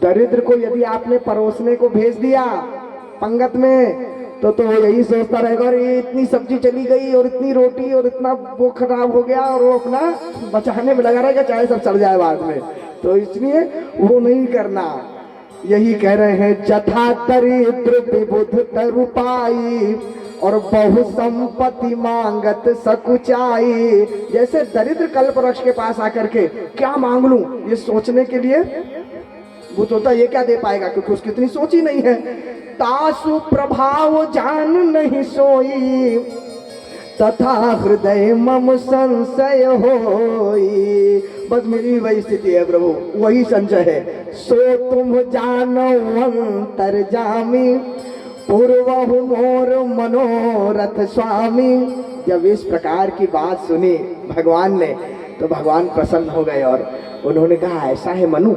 दरिद्र को यदि आपने परोसने को भेज दिया पंगत में तो वो यही सोचता रहेगा और ये इतनी सब्जी चली गई और इतनी रोटी और इतना वो खराब हो गया, और वो अपना बचाने में लगा रहेगा चाहे सब चढ़ जाए बाद में। तो इसलिए वो नहीं करना। यही कह रहे हैं, जथा दरिद्र विबुध तरुपाई और बहु संपत्ति मांगत सकुचाई। जैसे दरिद्र कल्प वृक्ष के पास आकर के क्या मांग लूं ये सोचने के लिए वो सोचता ये क्या दे पाएगा, क्योंकि उसकी इतनी सोच ही नहीं है। तासु प्रभाव जान नहीं सोई तथा हृदय मम संशय होई। बस मेरी वही स्थिति है प्रभु, वही संशय है। सो तुम जानो अंतर्जामी पूर्वहु मोर मनोरथ स्वामी। जब इस प्रकार की बात सुनी भगवान ने तो भगवान प्रसन्न हो गए और उन्होंने कहा, ऐसा है मनु,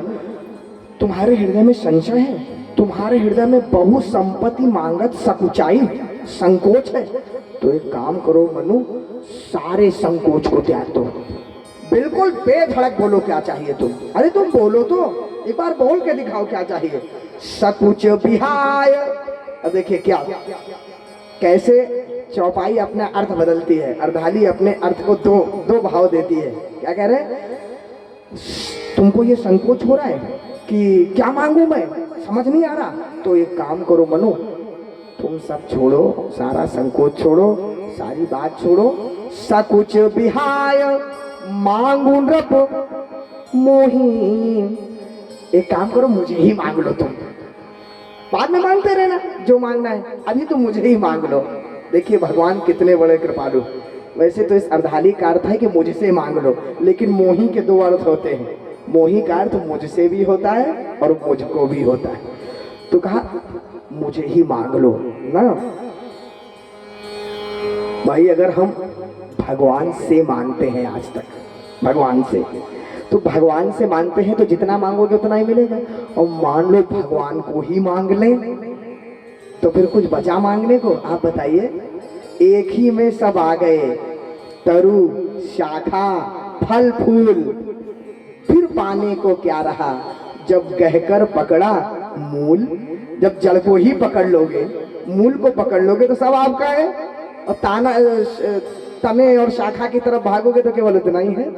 तुम्हारे हृदय में संशय है, तुम्हारे हृदय में बहु संपत्ति मांगत सकुचाई, संकोच है। तो एक काम करो मनु, सारे संकोच को त्याग दो, बिल्कुल बेधड़क बोलो क्या चाहिए तुम। अरे तुम बोलो तो, एक बार बोल के दिखाओ क्या चाहिए। सकुच विहाय। अब देखिए क्या कैसे चौपाई अपना अर्थ बदलती है, अर्धाली अपने अर्थ को दो भाव देती है। क्या कह रहे हैं, तुमको ये संकोच हो रहा है कि क्या मांगू मैं, समझ नहीं आ रहा, तो एक काम करो मनु, तुम सब छोड़ो, सारा संकोच छोड़ो, सारी बात छोड़ो। सकुच विहाय मांगू नृप मोही। एक काम करो, मुझे ही मांग लो तुम, बाद में मांगते रहना जो मांगना है, अभी तो मुझे ही मांग लो। देखिए भगवान कितने बड़े कृपालु। वैसे तो इस अर्धाली का अर्थ है कि मुझसे मांग लो, लेकिन मोही के 2 अर्थ होते हैं। मोही का अर्थ मुझसे भी होता है और मुझको भी होता है। तो कहा मुझे ही मांग लो ना भाई। अगर हम भगवान से मांगते हैं आज तक, भगवान से, तो भगवान से मांगते हैं तो जितना मांगोगे उतना ही मिलेगा। और मान लो भगवान को ही मांग लें तो फिर कुछ बचा मांगने को? आप बताइए, एक ही में सब आ गए, तरु शाखा फल फूल, फिर पाने को क्या रहा? जब गहकर पकड़ा मूल, जब जड़ को ही पकड़ लोगे, मूल को पकड़ लोगे तो सब आपका है। और तने और शाखा की तरफ भागोगे तो केवल इतना ही है।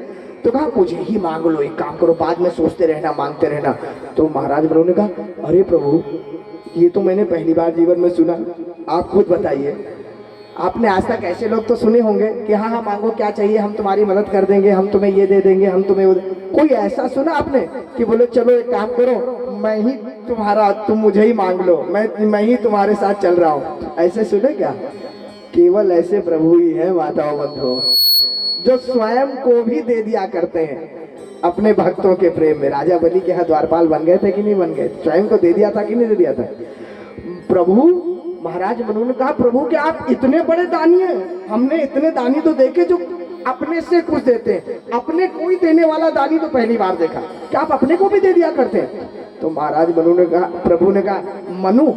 तो कहा मुझे ही मांग लो, एक काम करो, बाद में सोचते रहना, मांगते रहना। तो महाराज ब्रह्म ने कहा अरे प्रभु, ये तो मैंने पहली बार जीवन में सुना, आप खुद बताइए। आपने आज तक ऐसे लोग तो सुने होंगे कि हाँ हाँ मांगो क्या चाहिए, हम तुम्हारी मदद कर देंगे, हम तुम्हें ये दे देंगे, हम तुम्हें वो कोई ऐसा सुना आपने कि बोलो चलो एक काम करो, मैं ही तुम्हारा, तुम मुझे ही मांग लो, मैं ही तुम्हारे साथ चल रहा हूँ? ऐसे सुने क्या? केवल ऐसे प्रभु ही है माताओं बंधुओं, जो स्वयं को भी दे दिया करते हैं अपने भक्तों के प्रेम में। राजा बलि के यहाँ द्वारपाल बन गए थे कि नहीं बन गए? स्वयं को दे दिया था कि नहीं दे दिया था? प्रभु महाराज मनु ने कहा प्रभु कि आप इतने बड़े दानी हैं, हमने इतने दानी तो देखे जो अपने से कुछ देते हैं, अपने कोई देने वाला दानी तो पहली बार देखा, क्या आप अपने को भी दे दिया करते हैं? तो महाराज मनु ने कहा, प्रभु ने कहा मनु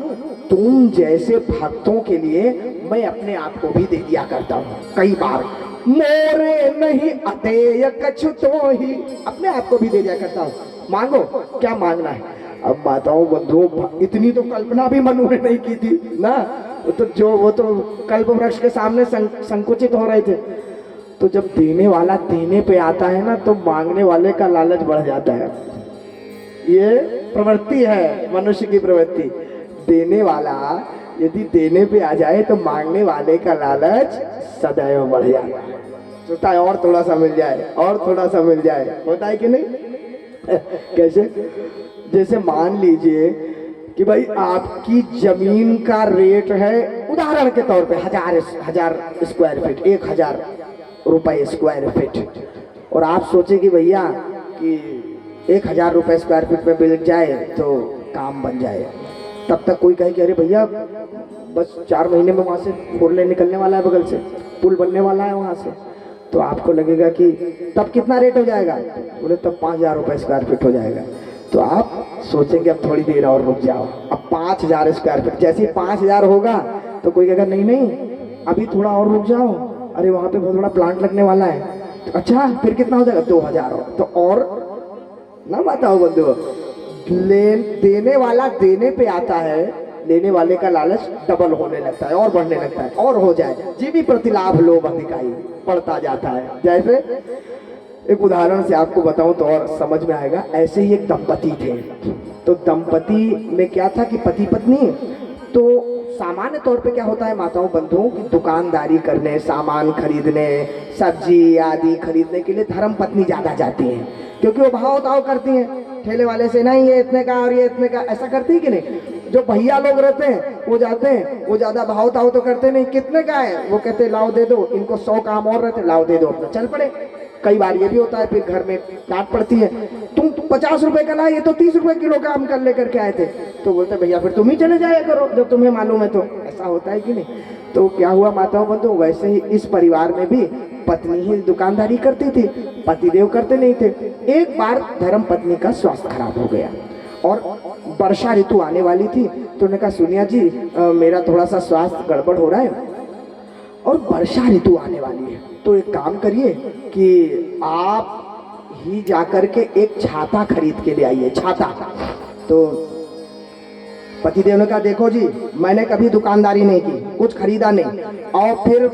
तुम जैसे भक्तों के लिए मैं अपने आप को भी दे दिया करता हूँ कई बार। मोरे नहीं अतेय कछु तो ही, अपने आप को भी दे दिया करता हूँ। मांगो क्या मांगना है? अब माताओं बंधुओं, इतनी तो कल्पना भी मनु ने नहीं की थी ना। वो तो कल्प वृक्ष के सामने संकुचित हो रहे थे। तो जब देने वाला देने पे आता है ना, तो मांगने वाले का लालच बढ़ जाता है। ये प्रवृत्ति है मनुष्य की प्रवृत्ति। देने वाला यदि देने पे आ जाए तो मांगने वाले का लालच सदैव बढ़ जाता है, सोचता है और थोड़ा सा मिल जाए, और थोड़ा सा मिल जाए। होता है कि नहीं? कैसे? जैसे मान लीजिए कि भाई आपकी जमीन का रेट है, उदाहरण के तौर पे हजार स्क्वायर फीट, 1000 रुपए स्क्वायर फीट, और आप सोचे कि भैया कि 1000 रुपए स्क्वायर फीट में बिक जाए तो काम बन जाए। तब तक कोई कहे कि अरे भैया बस 4 महीने में वहाँ से 4 लेन निकलने वाला है, बगल से पुल बनने वाला है वहाँ से, तो आपको लगेगा कि तब कितना रेट हो जाएगा? बोले तब 5000 रुपए स्क्वायर फीट हो जाएगा। तो आप सोचेंगे अब थोड़ी देर और रुक जाओ, अब 5000 स्क्वायर फीट। जैसे ही 5000 होगा तो कोई कहेगा नहीं नहीं अभी थोड़ा और रुक जाओ, अरे वहाँ पे बहुत बड़ा प्लांट लगने वाला है। तो अच्छा फिर कितना हो जाएगा? 2000 हो। तो और ना बताओ बंधु, देने वाला देने पे आता है, लेने वाले का लालच डबल होने लगता है और बढ़ने लगता है, और हो जाए जीवी प्रतिलाभ लोभ अधिकाई बढ़ता जाता है। जैसे एक उदाहरण से आपको बताऊं तो और समझ में आएगा। ऐसे ही एक दंपति थे, तो दंपति में क्या था कि पति पत्नी, तो सामान्य तौर पे क्या होता है माताओं बंधुओं की दुकानदारी करने, सामान खरीदने, सब्जी आदि खरीदने के लिए धर्म पत्नी ज्यादा जाती हैं, क्योंकि वो भाव ताव करती हैं ठेले वाले से, नहीं ये इतने का और ये इतने का, ऐसा करती है कि नहीं? जो भैया लोग रहते हैं वो जाते हैं, वो ज्यादा भाव ताव तो करते नहीं, कितने का है वो कहते लाओ दे दो, इनको 100 काम और रहते, लाओ दे दो, अपना चल पड़े। कई बार ये भी होता है फिर घर में डांट पड़ती है, तुम 50 रुपए का लाए, ये तो 30 रुपए किलो का आम कर लेकर के आए थे। तो बोलते भैया फिर तुम ही चले जाया करो जब तुम्हें मालूम है। तो ऐसा होता है कि नहीं? तो क्या हुआ माताओं बंधु, वैसे ही इस परिवार में भी पत्नी ही दुकानदारी करती थी, पतिदेव करते नहीं थे। एक बार धर्म पत्नी का स्वास्थ्य खराब हो गया और वर्षा ऋतु आने वाली थी, तो उन्होंने कहा सोनिया जी मेरा थोड़ा सा स्वास्थ्य गड़बड़ हो रहा है और वर्षा ऋतु आने वाली है, तो एक काम करिए कि आप ही जाकर के एक छाता खरीद के ले आइए, छाता। तो पतिदेव ने कहा देखो जी मैंने कभी दुकानदारी नहीं की, कुछ खरीदा नहीं, और फिर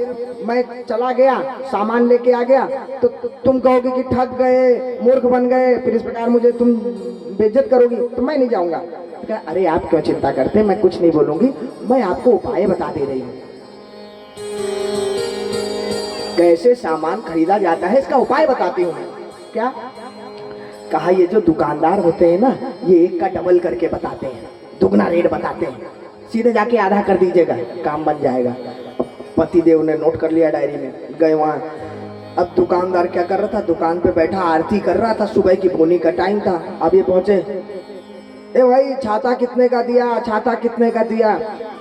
मैं चला गया सामान लेके आ गया तो तुम कहोगे कि ठग गए, मूर्ख बन गए, फिर इस प्रकार मुझे तुम बेइज्जत करोगी, तो मैं नहीं जाऊंगा। तो कहा अरे आप क्यों चिंता करते, मैं कुछ नहीं बोलूंगी, मैं आपको उपाय बता दे रही हूँ, कैसे सामान खरीदा जाता है इसका उपाय बताती हूँ। क्या कहा? ये जो दुकानदार होते हैं ना, ये एक का डबल करके बताते हैं, दुगना रेट बताते हैं, सीधे जाके आधा कर दीजिएगा, काम बन जाएगा। पतिदेव ने नोट कर लिया डायरी में, गए वहाँ अब दुकानदार क्या कर रहा था, दुकान पे बैठा आरती कर रहा था, सुबह की बोनी का टाइम था। अब ये पहुंचे, ए भाई छाता कितने का दिया, छाता कितने का दिया।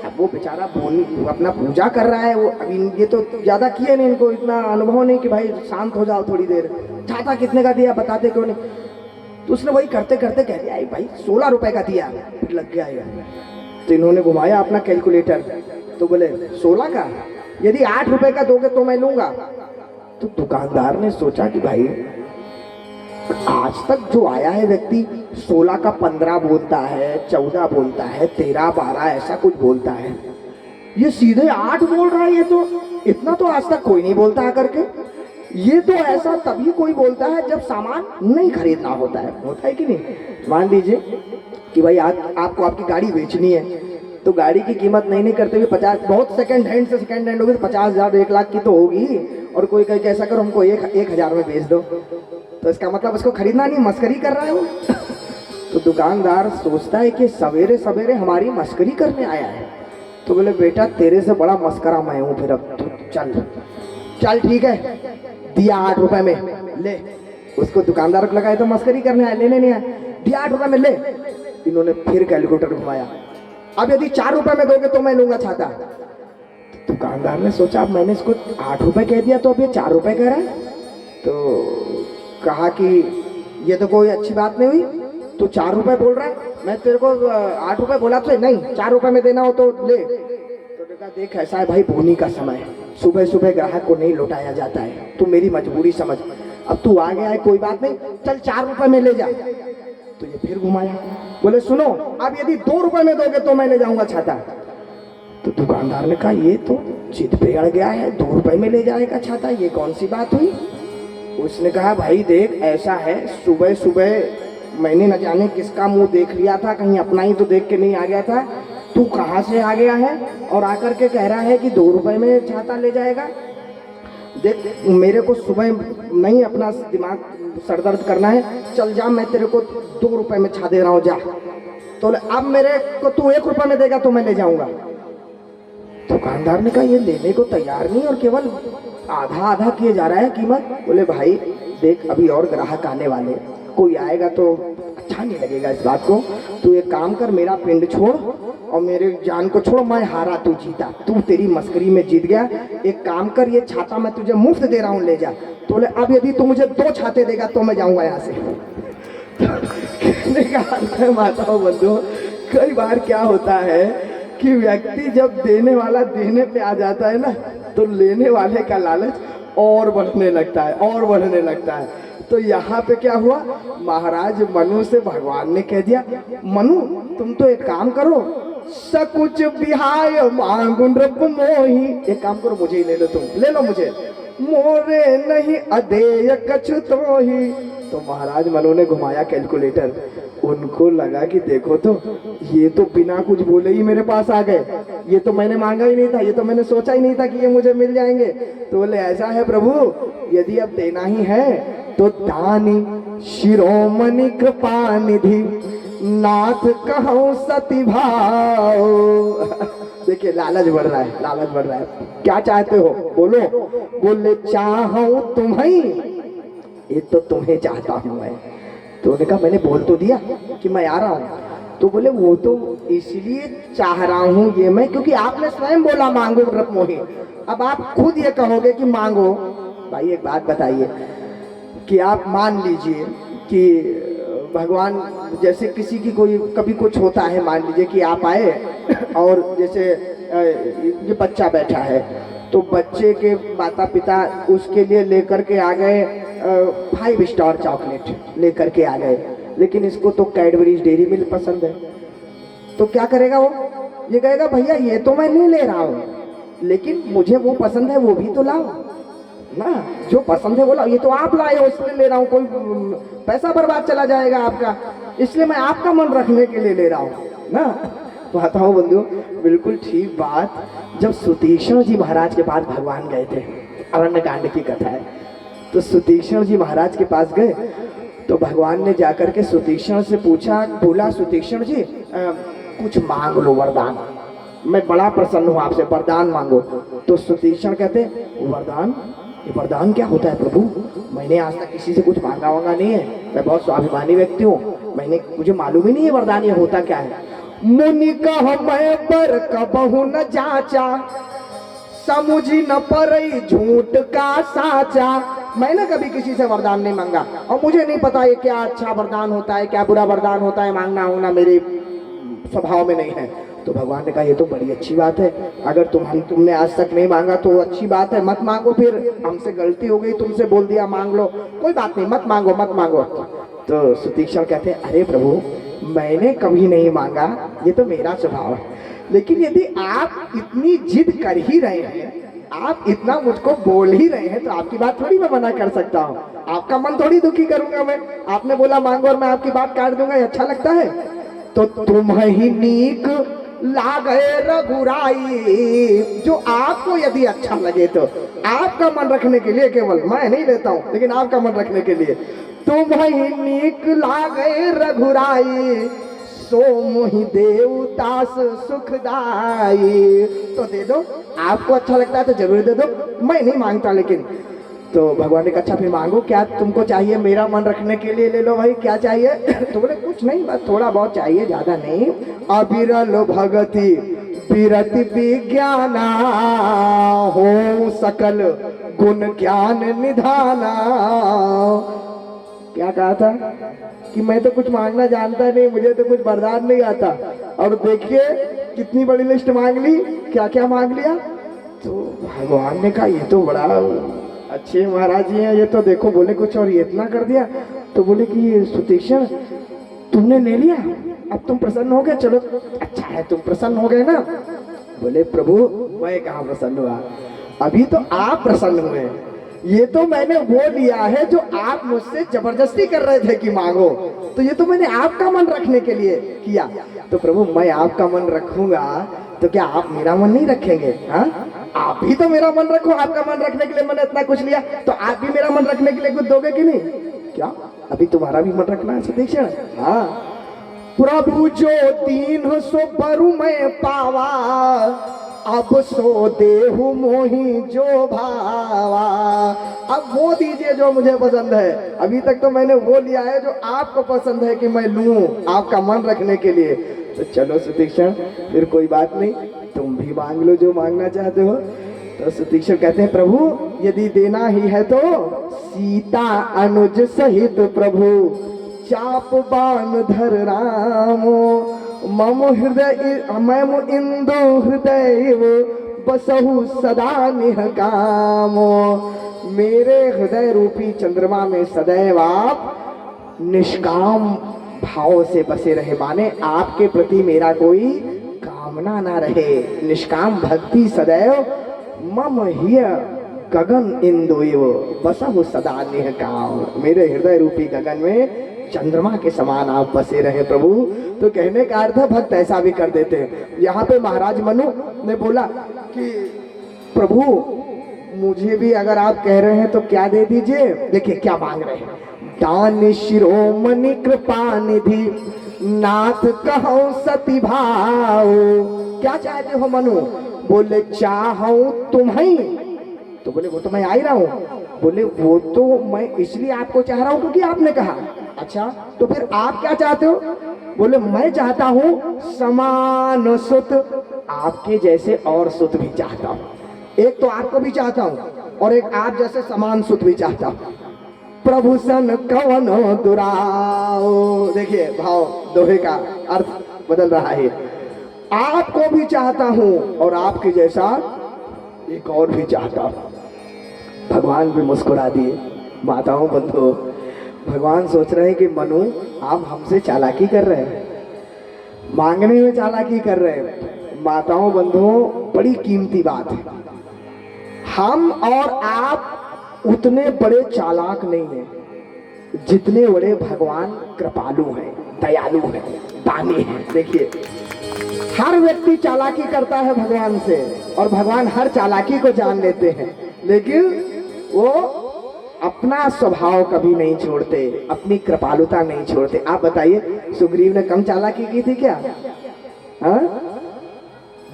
अब वो बेचारा बोनी अपना पूजा कर रहा है, वो अभी ये तो ज़्यादा किए नहीं, इनको इतना अनुभव नहीं कि भाई शांत हो जाओ थोड़ी देर, छाता कितने का दिया बताते क्यों नहीं। तो उसने वही करते करते कह दिया भाई 16 रुपए का दिया। फिर लग गया ये। तो इन्होंने घुमाया अपना कैलकुलेटर, तो बोले 16 का, यदि 8 रुपए का दोगे तो मैं लूंगा। तो दुकानदार ने सोचा कि भाई आज तक जो आया है व्यक्ति 16 का 15 बोलता है, 14 बोलता है, 13, 12 ऐसा कुछ बोलता है, ये सीधे 8 बोल रहा है। ये तो इतना तो आज तक कोई नहीं बोलता आकर के। ये तो ऐसा तभी कोई बोलता है जब सामान नहीं खरीदना होता है कि नहीं। मान लीजिए कि भाई आपको आपकी गाड़ी बेचनी है, तो गाड़ी की कीमत नहीं करते हुए 50, बहुत सेकंड हैंड से सेकंड हैंड होगी तो 50,000 1 लाख की तो होगी, और कोई कहे कैसा करो हमको 1,000 में बेच दो, तो इसका मतलब उसको खरीदना नहीं, मस्करी कर रहा है वो। तो दुकानदार सोचता है कि सवेरे सवेरे हमारी मस्करी करने आया है। तो बोले बेटा तेरे से बड़ा मस्करा मैं हूँ, फिर अब तू चल ठीक है, दिया 8 रुपए में ले। उसको दुकानदार को लगा तो मस्करी करने आया, लेने नहीं आया, दिया 8 रुपए में ले। इन्होंने फिर कैलकुलेटर घुमाया, अब यदि 4 रुपए में दोगे तो मैं लूंगा छाता। दुकानदार ने सोचा अब मैंने इसको 8 रुपए कह दिया तो अब ये 4 रुपए कह रहा है। तो कहा कि ये तो कोई अच्छी बात नहीं हुई, तू 4 रुपए बोल रहा है, मैं तेरे को 8 रुपए बोला तो नहीं, 4 रुपए में देना हो तो ले। तो देखा देख ऐसा है भाई, बोनी का समय है, सुबह सुबह ग्राहक को नहीं लौटाया जाता है, तू मेरी मजबूरी समझ, अब तू आ गया है कोई बात नहीं, चल 4 रुपए में ले जा। तो ये फिर घुमाया, बोले सुनो अब यदि 2 रुपए में दोगे तो मैं ले जाऊंगा छाता। तो दुकानदार ने कहा ये तो चित पे अड़ गया है, 2 रुपए में ले जाएगा छाता, ये कौन सी बात हुई। उसने कहा भाई देख ऐसा है, सुबह सुबह मैंने न जाने किसका मुंह देख लिया था, कहीं अपना ही तो देख के नहीं आ गया था, तू कहाँ से आ गया है और आकर के कह रहा है कि 2 रुपए में छाता ले जाएगा। देख मेरे को सुबह नहीं अपना दिमाग सरदर्द करना है, चल जा मैं तेरे को 2 रुपए में छा दे रहा हूँ जा। तो अब मेरे को तू 1 रुपए में देगा तो मैं ले जाऊंगा। दुकानदार ने कहा ये लेने को तैयार नहीं और केवल आधा आधा किए जा रहा है कीमत। बोले भाई देख अभी और ग्राहक आने वाले, कोई आएगा तो अच्छा नहीं लगेगा इस बात को, तू एक काम कर मेरा पिंड छोड़ और मेरे जान को छोड़, मैं हारा तू जीता, तू तेरी मस्करी में जीत गया, एक काम कर ये छाता मैं तुझे मुफ्त दे रहा हूँ ले जा। तो बोले अब यदि तू मुझे 2 छाते देगा तो मैं जाऊंगा यहाँ से। कहने का अर्थ है माताओं बंधुओं, कई बार क्या होता है कि व्यक्ति जब देने वाला देने पे आ जाता है ना, तो लेने वाले का लालच और बढ़ने लगता है और बढ़ने लगता है। तो यहाँ पे क्या हुआ, महाराज मनु से भगवान ने कह दिया मनु तुम तो एक काम करो, सकुच बिहाय मांगु नृप मोही, एक काम करो मुझे ही ले लो, तुम ले लो मुझे, मोरे नहीं अदेय कछु तोही। तो महाराज मनु ने घुमाया कैलकुलेटर, उनको लगा कि देखो तो ये तो बिना कुछ बोले ही मेरे पास आ गए, ये तो मैंने मांगा ही नहीं था, ये तो मैंने सोचा ही नहीं था कि ये मुझे मिल जाएंगे। तो बोले ऐसा है प्रभु यदि अब देना ही है तो दानी शिरोमणि कृपा निधि नाथ कहूँ सती भाव। देखिए लालच बढ़ रहा है, लालच बढ़ रहा है, क्या चाहते हो बोलो। बोले चाहूं तुम्हें, ये तो तुम्हें चाहता हूं मैं। तो उन्होंने कहा मैंने बोल तो दिया कि मैं आ रहा हूँ। तो बोले वो तो इसलिए चाह रहा हूँ ये मैं क्योंकि आपने स्वयं बोला मांगो नृप मोही, अब आप खुद ये कहोगे कि मांगो। भाई एक बात बताइए कि आप मान लीजिए कि भगवान जैसे किसी की कोई कभी कुछ होता है, मान लीजिए कि आप आए और जैसे ये बच्चा बैठा है तो बच्चे के माता पिता उसके लिए लेकर के आ गए 5 स्टार चॉकलेट लेकर के आ गए, लेकिन इसको तो कैडबरीज डेयरी मिल्क पसंद है। तो क्या करेगा वो, ये कहेगा भैया ये तो मैं नहीं ले रहा हूँ लेकिन मुझे वो पसंद है वो भी तो लाओ ना, जो पसंद है वो लाओ, ये तो आप लाए हो इसलिए ले रहा हूँ, कोई पैसा बर्बाद चला जाएगा आपका, इसलिए मैं आपका मन रखने के लिए ले रहा हूँ ना। बात हो बंधु बिल्कुल ठीक बात। जब सुतीक्षण जी महाराज के पास भगवान गए थे, अरण्य कांड की कथा है, तो सुतीक्षण जी महाराज के पास गए तो भगवान ने जाकर के सुतीक्षण से पूछा, बोला सुतीक्षण जी कुछ मांग लो वरदान, मैं बड़ा प्रसन्न हूँ आपसे, वरदान मांगो। तो सुतीक्षण कहते वरदान ये वरदान क्या होता है प्रभु? मैंने आज तक किसी से कुछ मांगा वांगा नहीं है, मैं बहुत स्वाभिमानी व्यक्ति हूँ, मुझे मालूम ही नहीं है वरदान ये होता क्या है। मुनि कह मैं बर कबहु न जाचा, समुझी न परई झूठ का साचा। मैंने कभी किसी से वरदान नहीं मांगा और मुझे नहीं पता ये क्या अच्छा वरदान होता है, क्या बुरा वरदान होता है, मांगना होना मेरे स्वभाव में नहीं है। तो भगवान ने कहा ये तो बड़ी अच्छी बात है, अगर तुमने आज तक नहीं मांगा तो अच्छी बात है, मत मांगो, फिर हमसे गलती हो गई, तुमसे बोल दिया मांग लो, कोई बात नहीं, मत मांगो मत मांगो। तो सुतीक्षण कहते हैं अरे प्रभु मैंने कभी नहीं मांगा, ये तो मेरा स्वभाव है, लेकिन यदि आप इतनी जिद कर ही रहे हैं, आप इतना मुझको बोल ही रहे हैं, तो आपकी बात थोड़ी मैं मना कर सकता हूँ, आपका मन थोड़ी दुखी करूंगा मैं। आपने बोला मांगो और मैं आपकी बात काट दूंगा, ये अच्छा लगता है? तो तुम ही नीक लागे रघुराई, जो आपको यदि अच्छा लगे तो आपका मन रखने के लिए, केवल मैं नहीं लेता हूँ लेकिन आपका मन रखने के लिए, तुम ही नीक लागे रघुराई, सो मोहि देवतास सुखदाई। तो दे दो, आपको अच्छा लगता है तो जरूर दे दो, मैं नहीं मांगता। लेकिन तो भगवान ने कहा अच्छा फिर मांगो, क्या तुमको चाहिए? मेरा मन रखने के लिए ले लो भाई, क्या चाहिए? तो बोले कुछ नहीं, बस थोड़ा बहुत चाहिए, ज्यादा नहीं। अविरल भगति विरति विज्ञाना, हो सकल गुण ज्ञान निधाना। क्या कहा था कि मैं तो कुछ मांगना जानता नहीं, मुझे तो कुछ वरदान नहीं आता, और देखिए कितनी बड़ी लिस्ट मांग ली, क्या क्या मांग लिया। तो भगवान ने कहा ये तो बड़ा अच्छे महाराज जी हैं, ये तो देखो बोले कुछ और ये इतना कर दिया। तो बोले कि सुतीक्षण तुमने ले लिया, अब तुम प्रसन्न हो गए, चलो अच्छा है तुम प्रसन्न हो गए ना। बोले प्रभु मैं कहाँ प्रसन्न हुआ, अभी तो आप प्रसन्न हुए, ये तो मैंने वो लिया है जो आप मुझसे जबरदस्ती कर रहे थे कि मांगो, तो ये तो मैंने आपका मन रखने के लिए किया। तो प्रभु मैं आपका मन रखूंगा तो क्या आप मेरा मन नहीं रखेंगे? हाँ, आप भी तो मेरा मन रखो, आपका मन रखने के लिए मैंने इतना कुछ लिया, तो आप भी मेरा मन रखने के लिए कुछ दोगे कि नहीं? क्या अभी तुम्हारा भी मन रखना है सुतीक्षण? हाँ, प्रभु जो दीन सो बरु मैं पावा, अब सो देहु मोही जो भावा। अब वो दीजिए जो मुझे पसंद है, अभी तक तो मैंने वो लिया है जो आपको पसंद है कि मैं लूं आपका मन रखने के लिए। तो चलो सुतीक्षण फिर कोई बात नहीं, तुम भी मांग लो जो मांगना चाहते हो। तो सुतीक्षण कहते हैं प्रभु यदि देना ही है तो सीता अनुज सहित प्रभु चाप बाण धर रामो, मम हृदय मम इंदु हृदय बसहु सदा निहकामो। मेरे हृदय रूपी चंद्रमा में सदैव आप निष्काम भाव से बसे रहे, माने आपके प्रति मेरा कोई कामना ना रहे, निष्काम भक्ति सदैव। मम हिय गगन इंदुयो बसहु सदा निहकाम, मेरे हृदय रूपी गगन में चंद्रमा के समान आप बसे रहे प्रभु। तो कहने का अर्थ भक्त ऐसा भी कर देते हैं। यहाँ पे महाराज मनु ने बोला कि प्रभु मुझे भी अगर आप कह रहे हैं तो क्या दे दीजिए। देखिए क्या मांग रहे हैं, दान शिरोमणि कृपा निधि नाथ कहो सती भाव। क्या चाहते हो मनु? बोले चाहूं तुम्हें। तो बोले वो तो मैं आ ही रहा हूँ। बोले वो तो मैं इसलिए आपको चाह रहा हूँ क्योंकि आपने कहा। अच्छा तो फिर आप क्या चाहते हो? बोले मैं चाहता हूँ समान सुत, आपके जैसे और सुत भी चाहता हूँ। एक तो आपको भी चाहता हूँ और एक आप जैसे समान सुत भी चाहता हूँ। प्रभु सन कवनो दुराओ। देखिए भाव दोहे का अर्थ बदल रहा है। आपको भी चाहता हूँ और आपके जैसा एक और भी चाहता हूँ। भगवान भी मुस्कुरा दिए। माताओं बंधु, भगवान सोच रहे हैं कि मनु आप हमसे चालाकी कर रहे हैं, मांगने में चालाकी कर रहे हैं। माताओं बंधुओं बड़ी कीमती बात है, हम और आप उतने बड़े चालाक नहीं हैं जितने बड़े भगवान कृपालु हैं, दयालु हैं, दानी हैं। देखिए हर व्यक्ति चालाकी करता है भगवान से और भगवान हर चालाकी को जान लेते हैं, लेकिन वो अपना स्वभाव कभी नहीं छोड़ते, अपनी कृपालुता नहीं छोड़ते। आप बताइए सुग्रीव ने कम चालाकी की थी क्या? हाँ,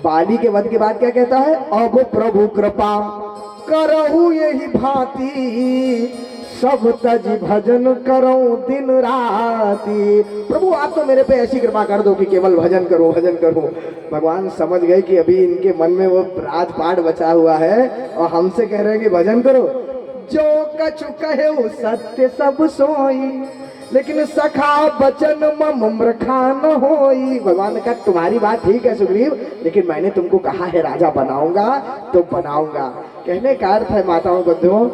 बाली के वध के बाद क्या कहता है? अब प्रभु कृपा करहु यही भांति, सब तज भजन करो दिन राति। प्रभु आप तो मेरे पे ऐसी कृपा कर दो कि केवल भजन करो भजन करो। भगवान समझ गए कि अभी इनके मन में वो राजपाट बचा हुआ है और हमसे कह रहे हैं कि भजन करो। जो कछु कहे सत्य सब सोई, लेकिन सखा बचन मम मूर्खा न होई। भगवान ने कहा तुम्हारी बात ठीक है सुग्रीव, लेकिन मैंने तुमको कहा है राजा बनाऊंगा तो बनाऊंगा। कहने का अर्थ है माताओं बंधुओं,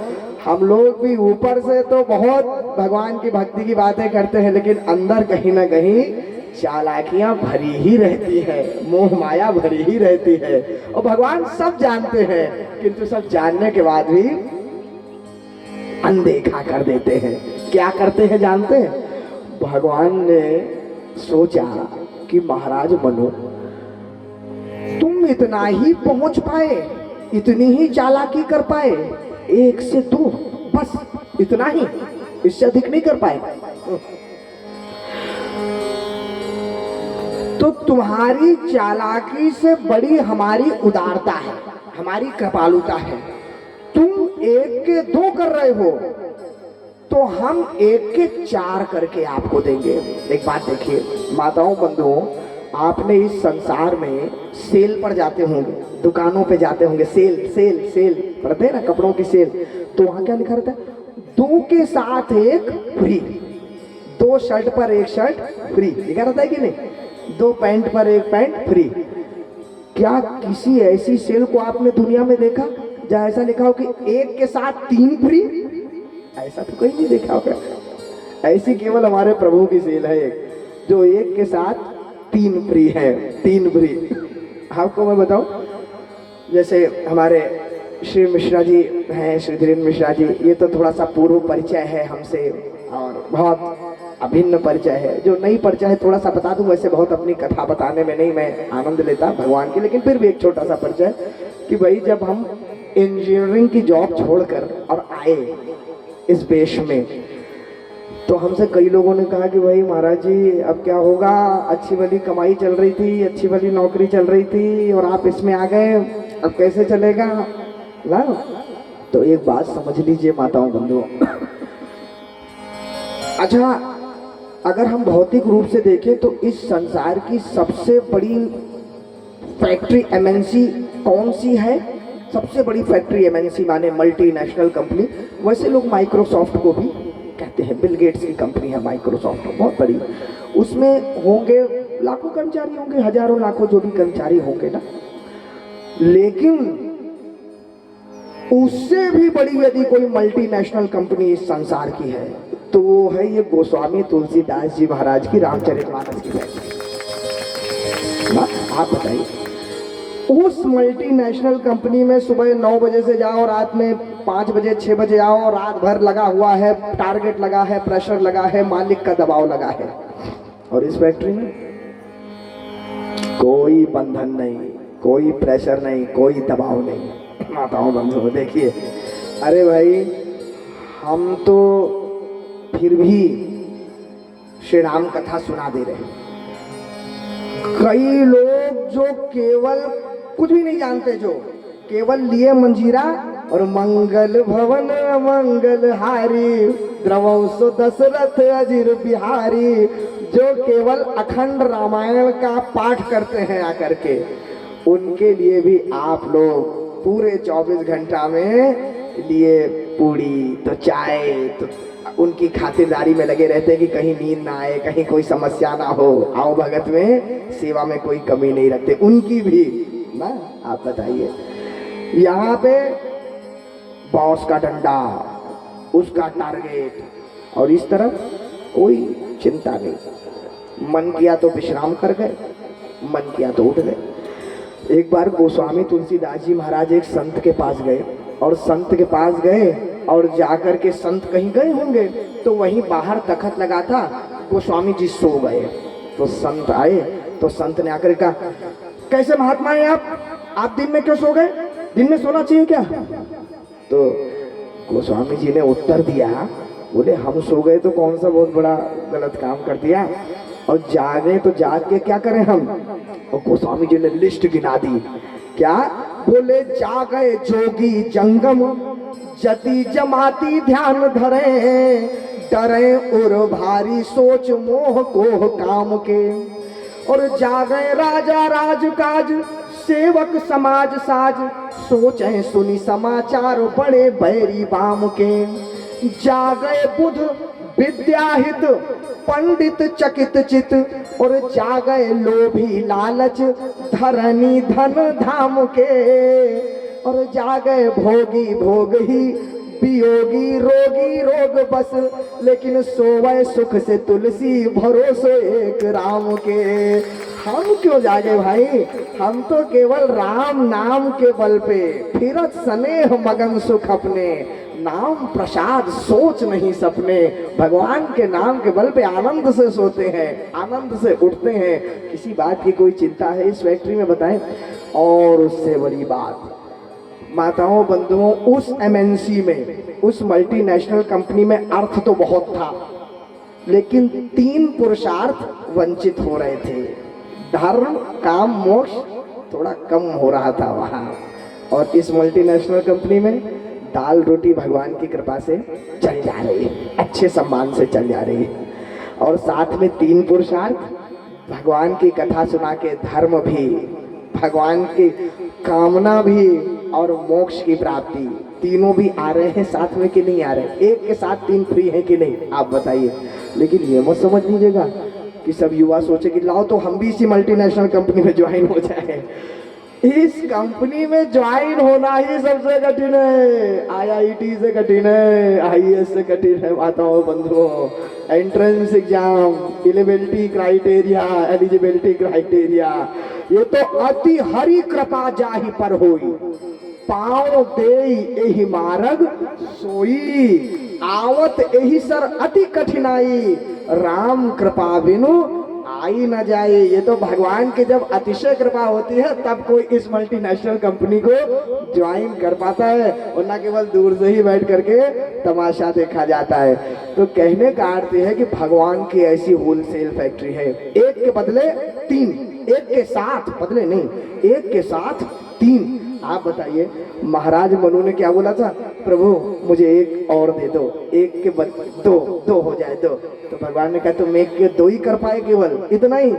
हम लोग भी ऊपर से तो बहुत भगवान की भक्ति की बातें करते हैं, लेकिन अंदर कहीं ना कहीं चालाकियां भरी ही रहती है, मोह माया भरी ही रहती है। और भगवान सब जानते हैं, किंतु सब जानने के बाद भी अनदेखा कर देते हैं। क्या करते हैं जानते हैं? भगवान ने सोचा कि महाराज बनो, तुम इतना ही पहुंच पाए, इतनी ही चालाकी कर पाए, 1 से 2 बस इतना ही, इससे अधिक नहीं कर पाए। तो तुम्हारी चालाकी से बड़ी हमारी उदारता है, हमारी कृपालुता है। तुम 1 के 2 कर रहे हो, तो हम 1 के 4 करके आपको देंगे। एक बात देखिए माताओं बंधुओं, आपने इस संसार में सेल पर जाते होंगे, दुकानों पे जाते होंगे, सेल सेल सेल पढ़ते हैं ना, कपड़ों की सेल, तो वहां क्या लिखा रहता है? 2 के साथ 1 फ्री, 2 शर्ट पर 1 शर्ट फ्री लिखा रहता है कि नहीं? 2 पैंट पर 1 पैंट फ्री। क्या किसी ऐसी सेल को आपने दुनिया में देखा जहां ऐसा लिखा हो कि 1 के साथ 3 फ्री? ऐसा तो कहीं नहीं देखा होगा। ऐसी केवल हमारे प्रभु की सेल है एक, जो 1 के साथ 3 फ्री है, 3 फ्री। आपको मैं बताऊं, जैसे हमारे श्री मिश्रा जी हैं, श्री धीरेन्द्र मिश्रा जी, ये तो थोड़ा सा पूर्व परिचय है हमसे और बहुत अभिन्न परिचय है। जो नई परिचय है थोड़ा सा बता दूं, वैसे बहुत अपनी कथा बताने में नहीं मैं आनंद लेता भगवान की, लेकिन फिर भी एक छोटा सा परिचय कि भाई जब हम इंजीनियरिंग की जॉब छोड़कर और आए इस देश में, तो हमसे कई लोगों ने कहा कि भाई महाराज जी अब क्या होगा, अच्छी वाली कमाई चल रही थी, अच्छी वाली नौकरी चल रही थी और आप इसमें आ गए, अब कैसे चलेगा ना? तो एक बात समझ लीजिए माताओं बंधुओं, अच्छा अगर हम भौतिक रूप से देखें तो इस संसार की सबसे बड़ी फैक्ट्री एमएनसी कौन सी है? सबसे बड़ी फैक्ट्री एमएनसी माने मल्टीनेशनल कंपनी, वैसे लोग माइक्रोसॉफ्ट को भी कहते हैं, बिल गेट्स की कंपनी है माइक्रोसॉफ्ट, बहुत बड़ी। उसमें होंगे लाखों कर्मचारी होंगे, हजारों लाखों जो भी कर्मचारी होंगे ना, लेकिन उससे भी बड़ी यदि कोई मल्टीनेशनल कंपनी इस संसार की है तो वो है ये गोस्वामी तुलसीदास जी महाराज की रामचरितमानस की फैक्ट्री। आप बताइए, उस मल्टीनेशनल कंपनी में सुबह 9 बजे से जाओ, रात में 5 बजे 6 बजे आओ, रात भर लगा हुआ है, टारगेट लगा है, प्रेशर लगा है, मालिक का दबाव लगा है। और इस फैक्ट्री में कोई बंधन नहीं, कोई प्रेशर नहीं, कोई दबाव नहीं। माताओं बंधुओं देखिए, अरे भाई हम तो फिर भी श्री राम कथा सुना दे रहे हैं। कई लोग जो केवल कुछ भी नहीं जानते, जो केवल लिए मंजीरा और मंगल भवन मंगल हारी द्रवौ सो दशरथ अजीर बिहारी, जो केवल अखंड रामायण का पाठ करते हैं आकर के, उनके लिए भी आप लोग पूरे 24 घंटा में लिए पूड़ी तो चाय तो उनकी खातिरदारी में लगे रहते हैं कि कहीं नींद ना आए, कहीं कोई समस्या ना हो, आओ भगत में सेवा में कोई कमी नहीं रखते उनकी भी ना। आप बताइए, यहाँ पे बॉस का डंडा, उसका टारगेट, और इस तरफ कोई चिंता नहीं। मन किया तो विश्राम कर गए, मन किया तो उठ गए। एक बार गोस्वामी तुलसीदास जी महाराज एक संत के पास गए, और संत के पास गए और जाकर के संत कहीं गए होंगे, तो वहीं बाहर तखत लगा था, गोस्वामी जी सो गए। तो संत आए, तो संत ने आकर कहा, कैसे महात्मा हैं आप दिन में क्यों सो गए, दिन में सोना चाहिए क्या? तो गोस्वामी जी ने उत्तर दिया, बोले हम सो गए तो कौन सा बहुत बड़ा गलत काम कर दिया, और जागे तो जाग के क्या करें हम? और गोस्वामी जी ने लिस्ट गिना दी, क्या बोले जा गए जोगी जंगम, जति जमाती ध्यान धरे, डरे उर भारी सोच मोह कोह काम के। और जा गए राजा राजकाज, सेवक समाज साज, सोचे सुनी समाचार बड़े बैरी बाम के। जा गए बुध विद्याहित, पंडित चकित चित, और जा गए लोभी लालच, धरनी धन धाम के। और जा गए भोगी भोग ही, वियोगी रोगी रोग बस, लेकिन सोवै सुख से तुलसी, भरोसे एक राम के। हम क्यों जागे भाई, हम तो केवल राम नाम के बल पे, फिरत स्नेह मगन सुख अपने, नाम प्रसाद सोच नहीं सपने। भगवान के नाम के बल पे आनंद से सोते हैं, आनंद से उठते हैं। किसी बात की कोई चिंता है इस फैक्ट्री में बताएं। और उससे बड़ी बात माताओं बंधुओं, उस एमएनसी में, उस मल्टीनेशनल कंपनी में अर्थ तो बहुत था, लेकिन 3 पुरुषार्थ वंचित हो रहे थे। धर्म काम मोक्ष थोड़ा कम हो रहा था वहाँ। और इस मल्टीनेशनल कंपनी में दाल रोटी भगवान की कृपा से चल जा रही है, अच्छे सम्मान से चल जा रही है। और साथ में 3 पुरुषार्थ, भगवान की कथा सुना के धर्म भी, भगवान की कामना भी, और मोक्ष की प्राप्ति, तीनों भी आ रहे हैं साथ में कि नहीं आ रहे? एक के साथ 3 फ्री है कि नहीं, आप बताइए। लेकिन ये मत समझ लीजिएगा कि सब युवा सोचे कि लाओ तो हम भी इसी मल्टीनेशनल कंपनी में ज्वाइन हो जाए। इस कंपनी में ज्वाइन होना ही सबसे कठिन है। आईआईटी से कठिन है, आईएएस से कठिन है माताओं बंधुओं। एंट्रेंस एग्जाम, एलिजिबिलिटी क्राइटेरिया, ये तो अति हरि कृपा जाहि पर होई, पाँव दे एहि मार्ग सोई, आवत एहि सर अति कठिनाई, राम कृपा बिनु आई न जाए। ये तो भगवान की जब अतिशय कृपा होती है तब कोई इस मल्टीनेशनल कंपनी को ज्वाइन कर पाता है, और न केवल दूर से ही बैठ करके तमाशा देखा जाता है। तो कहने का अर्थ है कि भगवान की ऐसी होलसेल फैक्ट्री है, एक के बदले 3, एक के साथ बदले नहीं, एक के साथ 3। आप बताइए महाराज मनु ने क्या बोला था, प्रभु मुझे एक और दे दो, एक के दो हो जाए दो। तो भगवान ने कहा तुम एक के 2 ही कर पाए, केवल इतना ही,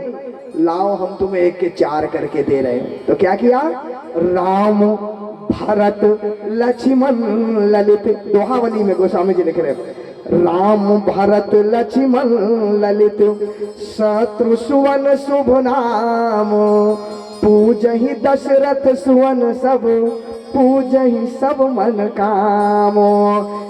लाओ हम तुम्हें एक के 4 करके दे रहे हैं। तो क्या किया, राम भरत लक्ष्मण ललित, दोहावली में गोस्वामी जी लिख रहे हैं, राम भरत लक्ष्मण ललित, शत्रु सुवन शुभ नाम, पूजहि दशरथ सुवन सब, पूजहि सब मन काम।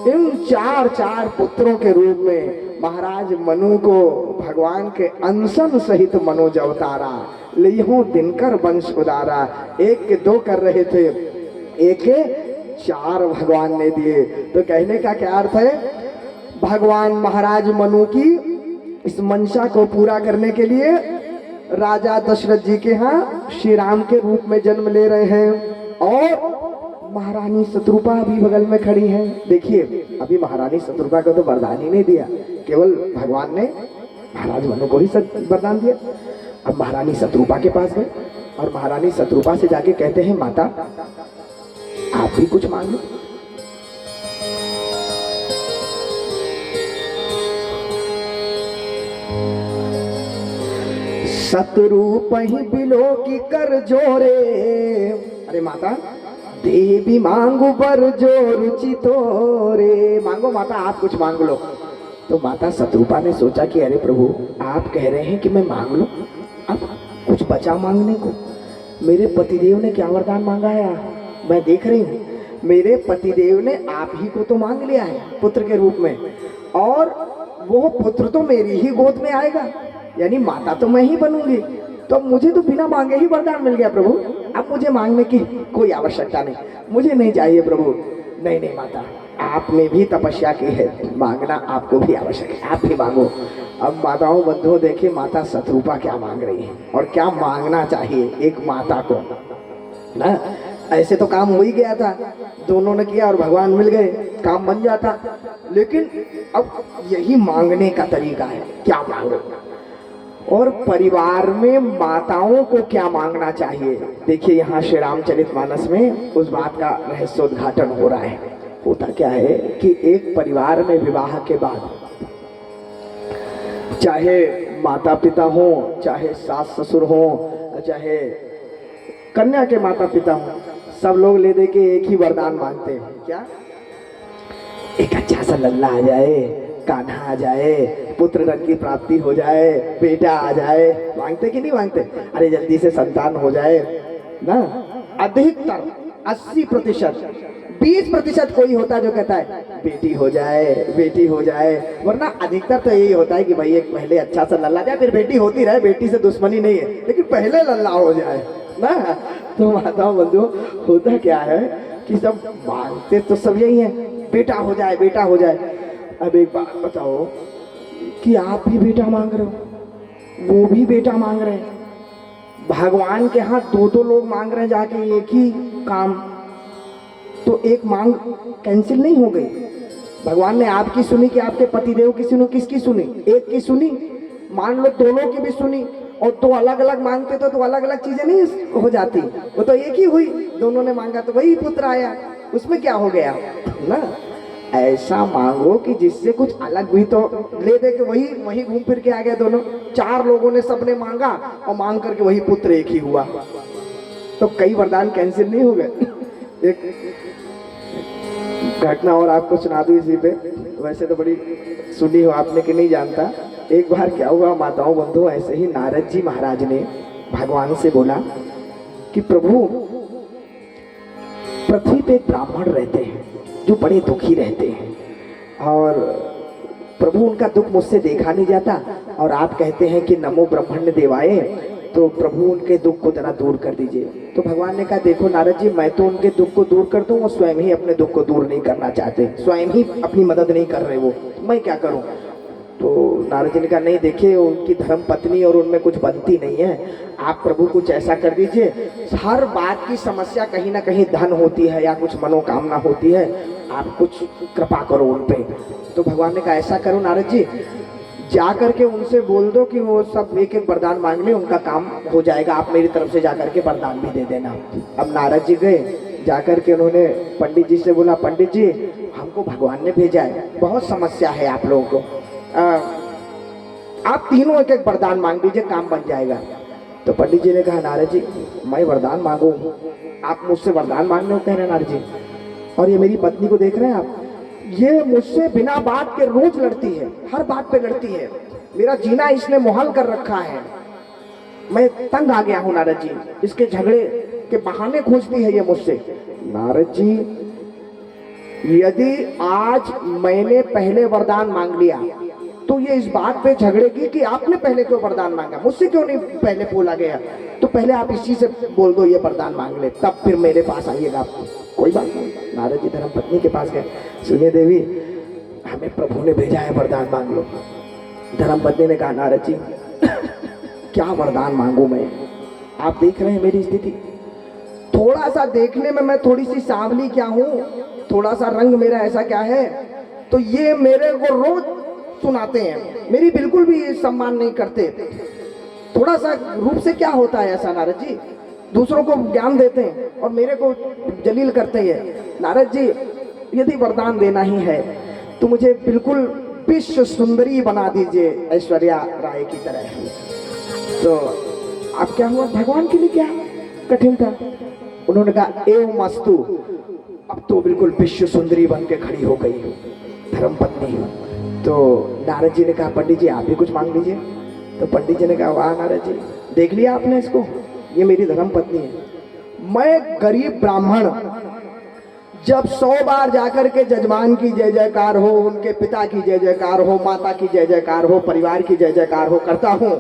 इन 4 पुत्रों के रूप में महाराज मनु को भगवान के अनशन सहित मनोज अवतारा, लियो दिनकर वंश उदारा। एक के 2 कर रहे थे, एक के 4 भगवान ने दिए। तो कहने का क्या अर्थ है, भगवान महाराज मनु की इस मंशा को पूरा करने के लिए राजा दशरथ जी के यहाँ श्री राम के रूप में जन्म ले रहे हैं। और महारानी शत्रुपा भी बगल में खड़ी है। देखिए अभी महारानी शत्रुपा को तो वरदान ही नहीं दिया, केवल भगवान ने महाराज मनु को ही वरदान दिया। अब महारानी शत्रुपा के पास गए और महारानी शत्रुपा से जाके कहते हैं, माता आप भी कुछ मांग लो। शत्रुप ही बिलो की कर जोरे, अरे माता देवी मांगो बर जो रुचि तोरे, मांगो माता आप कुछ मांग लो। तो माता शत्रुपा ने सोचा कि अरे प्रभु आप कह रहे हैं कि मैं मांग लूं, अब कुछ बचा मांगने को। मेरे पतिदेव ने क्या वरदान मांगा है, मैं देख रही हूँ मेरे पतिदेव ने आप ही को तो मांग लिया है पुत्र के रूप में, और वो पुत्र तो मेरी ही गोद में आएगा, यानी माता तो मैं ही बनूंगी। तो मुझे तो बिना मांगे ही वरदान मिल गया प्रभु, अब मुझे मांगने की कोई आवश्यकता नहीं, मुझे नहीं चाहिए प्रभु। नहीं नहीं माता आपने भी तपस्या की है, मांगना आपको भी आवश्यक है, आप भी मांगो। अब माताओं बंधुओं देखिए माता शत्रुपा क्या मांग रही है और क्या मांगना चाहिए एक माता को ना। ऐसे तो काम हो ही गया था, दोनों ने किया और भगवान मिल गए, काम बन जाता। लेकिन अब यही मांगने का तरीका है, क्या मांगो। और परिवार में माताओं को क्या मांगना चाहिए। देखिए यहाँ श्री रामचरितमानस में उस बात का रहस्योद्घाटन हो रहा है। होता क्या है कि एक परिवार में विवाह के बाद चाहे माता पिता हो, चाहे सास ससुर हो, चाहे कन्या के माता पिता हो, सब लोग ले दे के एक ही वरदान मांगते हैं। क्या? एक अच्छा सा लल्ला आ जाए, कान्हा आ जाए, पुत्र रत्न की प्राप्ति हो जाए, बेटा आ जाए। मांगते कि नहीं मांगते? अरे जल्दी से संतान हो जाए ना। अधिकतर 80%, 20% कोई होता जो कहता है बेटी हो जाए, बेटी हो जाए। वरना अधिकतर तो यही होता है कि भाई एक पहले अच्छा सा लल्ला जाए, फिर बेटी होती रहे, बेटी से दुश्मनी नहीं है, लेकिन पहले लल्ला हो जाए ना। तो माताओं बंधुओं, होता क्या है कि सब मांगते तो सब यही है, बेटा हो जाए, बेटा हो जाए। अब एक बात बताओ कि आप भी बेटा मांग रहे हो, वो भी बेटा मांग रहे हैं, भगवान के यहाँ दो लोग मांग रहे हैं जाके एक ही काम, तो एक मांग कैंसिल नहीं हो गई? भगवान ने आपकी सुनी कि आपके पतिदेव की सुनी? किसकी सुनी? एक की सुनी। मान लो दोनों की भी सुनी, और दो अलग अलग मांगते तो अलग अलग चीजें नहीं हो जाती, वो तो एक ही हुई। दोनों ने मांगा तो वही पुत्र आया, उसमें क्या हो गया ना। ऐसा मांगो कि जिससे कुछ अलग भी तो ले दे के वही घूम फिर के आ गया दोनों। 4 लोगों ने सबने मांगा और मांग करके वही पुत्र एक ही हुआ, तो कई वरदान कैंसिल नहीं हो गए। एक घटना और आपको सुना दूं इसी पे, वैसे तो बड़ी सुनी हो आपने कि नहीं जानता। एक बार क्या हुआ माताओं बंधु, ऐसे ही नारद जी महाराज ने भगवान से बोला कि प्रभु, पृथ्वी पे ब्राह्मण रहते हैं जो बड़े दुखी रहते हैं, और प्रभु उनका दुख मुझसे देखा नहीं जाता, और आप कहते हैं कि नमो ब्रह्मण्य देवाय, तो प्रभु उनके दुख को जरा दूर कर दीजिए। तो भगवान ने कहा देखो नारद जी, मैं तो उनके दुख को दूर कर दूं, वो स्वयं ही अपने दुख को दूर नहीं करना चाहते, स्वयं ही अपनी मदद नहीं कर रहे, वो मैं क्या करूं। तो नारद जी ने कहा नहीं, देखिए उनकी धर्म पत्नी और उनमें कुछ बनती नहीं है, आप प्रभु कुछ ऐसा कर दीजिए। हर बात की समस्या कहीं ना कहीं धन होती है या कुछ मनोकामना होती है, आप कुछ कृपा करो उन पे। तो भगवान ने कहा ऐसा करो नारद जी, जा करके उनसे बोल दो कि वो सब एक एक वरदान मांग ले, उनका काम हो जाएगा, आप मेरी तरफ से जाकर के वरदान भी दे देना। अब नारद जी गए, जाकर के उन्होंने पंडित जी से बोला, पंडित जी हमको भगवान ने भेजा है, बहुत समस्या है आप लोगों को, आप तीनों एक एक वरदान मांग दीजिए, काम बन जाएगा। तो पंडित जी ने कहा नारद जी मैं वरदान मांगू, आप मुझसे वरदान मांगने को कह रहे हैं नारद जी, और ये मेरी पत्नी को देख रहे हैं आप, ये मुझसे बिना बात के रोज लड़ती है, हर बात पे लड़ती है, मेरा जीना इसने मुहाल कर रखा है, मैं तंग आ गया हूँ नारद जी, इसके झगड़े के बहाने खोजती है ये मुझसे। नारद जी यदि आज मैंने पहले वरदान मांग लिया तो ये इस बात पे झगड़ेगी कि आपने पहले क्यों वरदान मांगा, मुझसे क्यों नहीं पहले बोला गया, तो पहले आप इसी से बोल दो ये वरदान मांग ले, तब फिर मेरे पास आइएगा आप। कोई बात नहीं, नारद जी धर्म पत्नी के पास गए, सुनिए देवी हमें प्रभु ने भेजा है, वरदान मांग लो। धर्म पत्नी ने कहा नारद जी क्या वरदान मांगू मैं, आप देख रहे हैं मेरी स्थिति, थोड़ा सा देखने में मैं थोड़ी सी सांवली क्या हूँ, थोड़ा सा रंग मेरा ऐसा क्या है, तो ये मेरे को रोज सुनाते हैं, मेरी बिल्कुल भी सम्मान नहीं करते। थोड़ा सा रूप से क्या होता है ऐसा नारद जी, दूसरों को ज्ञान देते हैं और मेरे को जलील करते हैं। नारद जी यदि वरदान देना ही है तो मुझे बिल्कुल विश्व सुंदरी बना दीजिए, ऐश्वर्या राय की तरह। तो अब क्या हुआ, भगवान के लिए क्या कठिन था, उन्होंने कहा एवं मस्तु, अब तो बिल्कुल विश्व सुंदरी बन के खड़ी हो गई धर्म पत्नी। तो नारद जी ने कहा पंडित जी आप भी कुछ मांग लीजिए। तो पंडित जी ने कहा वाह नारद जी, देख लिया आपने इसको, ये मेरी धर्म पत्नी है, मैं गरीब ब्राह्मण जब 100 बार जाकर के जजमान की जय जयकार हो, उनके पिता की जय जयकार हो, माता की जय जयकार हो, परिवार की जय जयकार हो करता हूँ,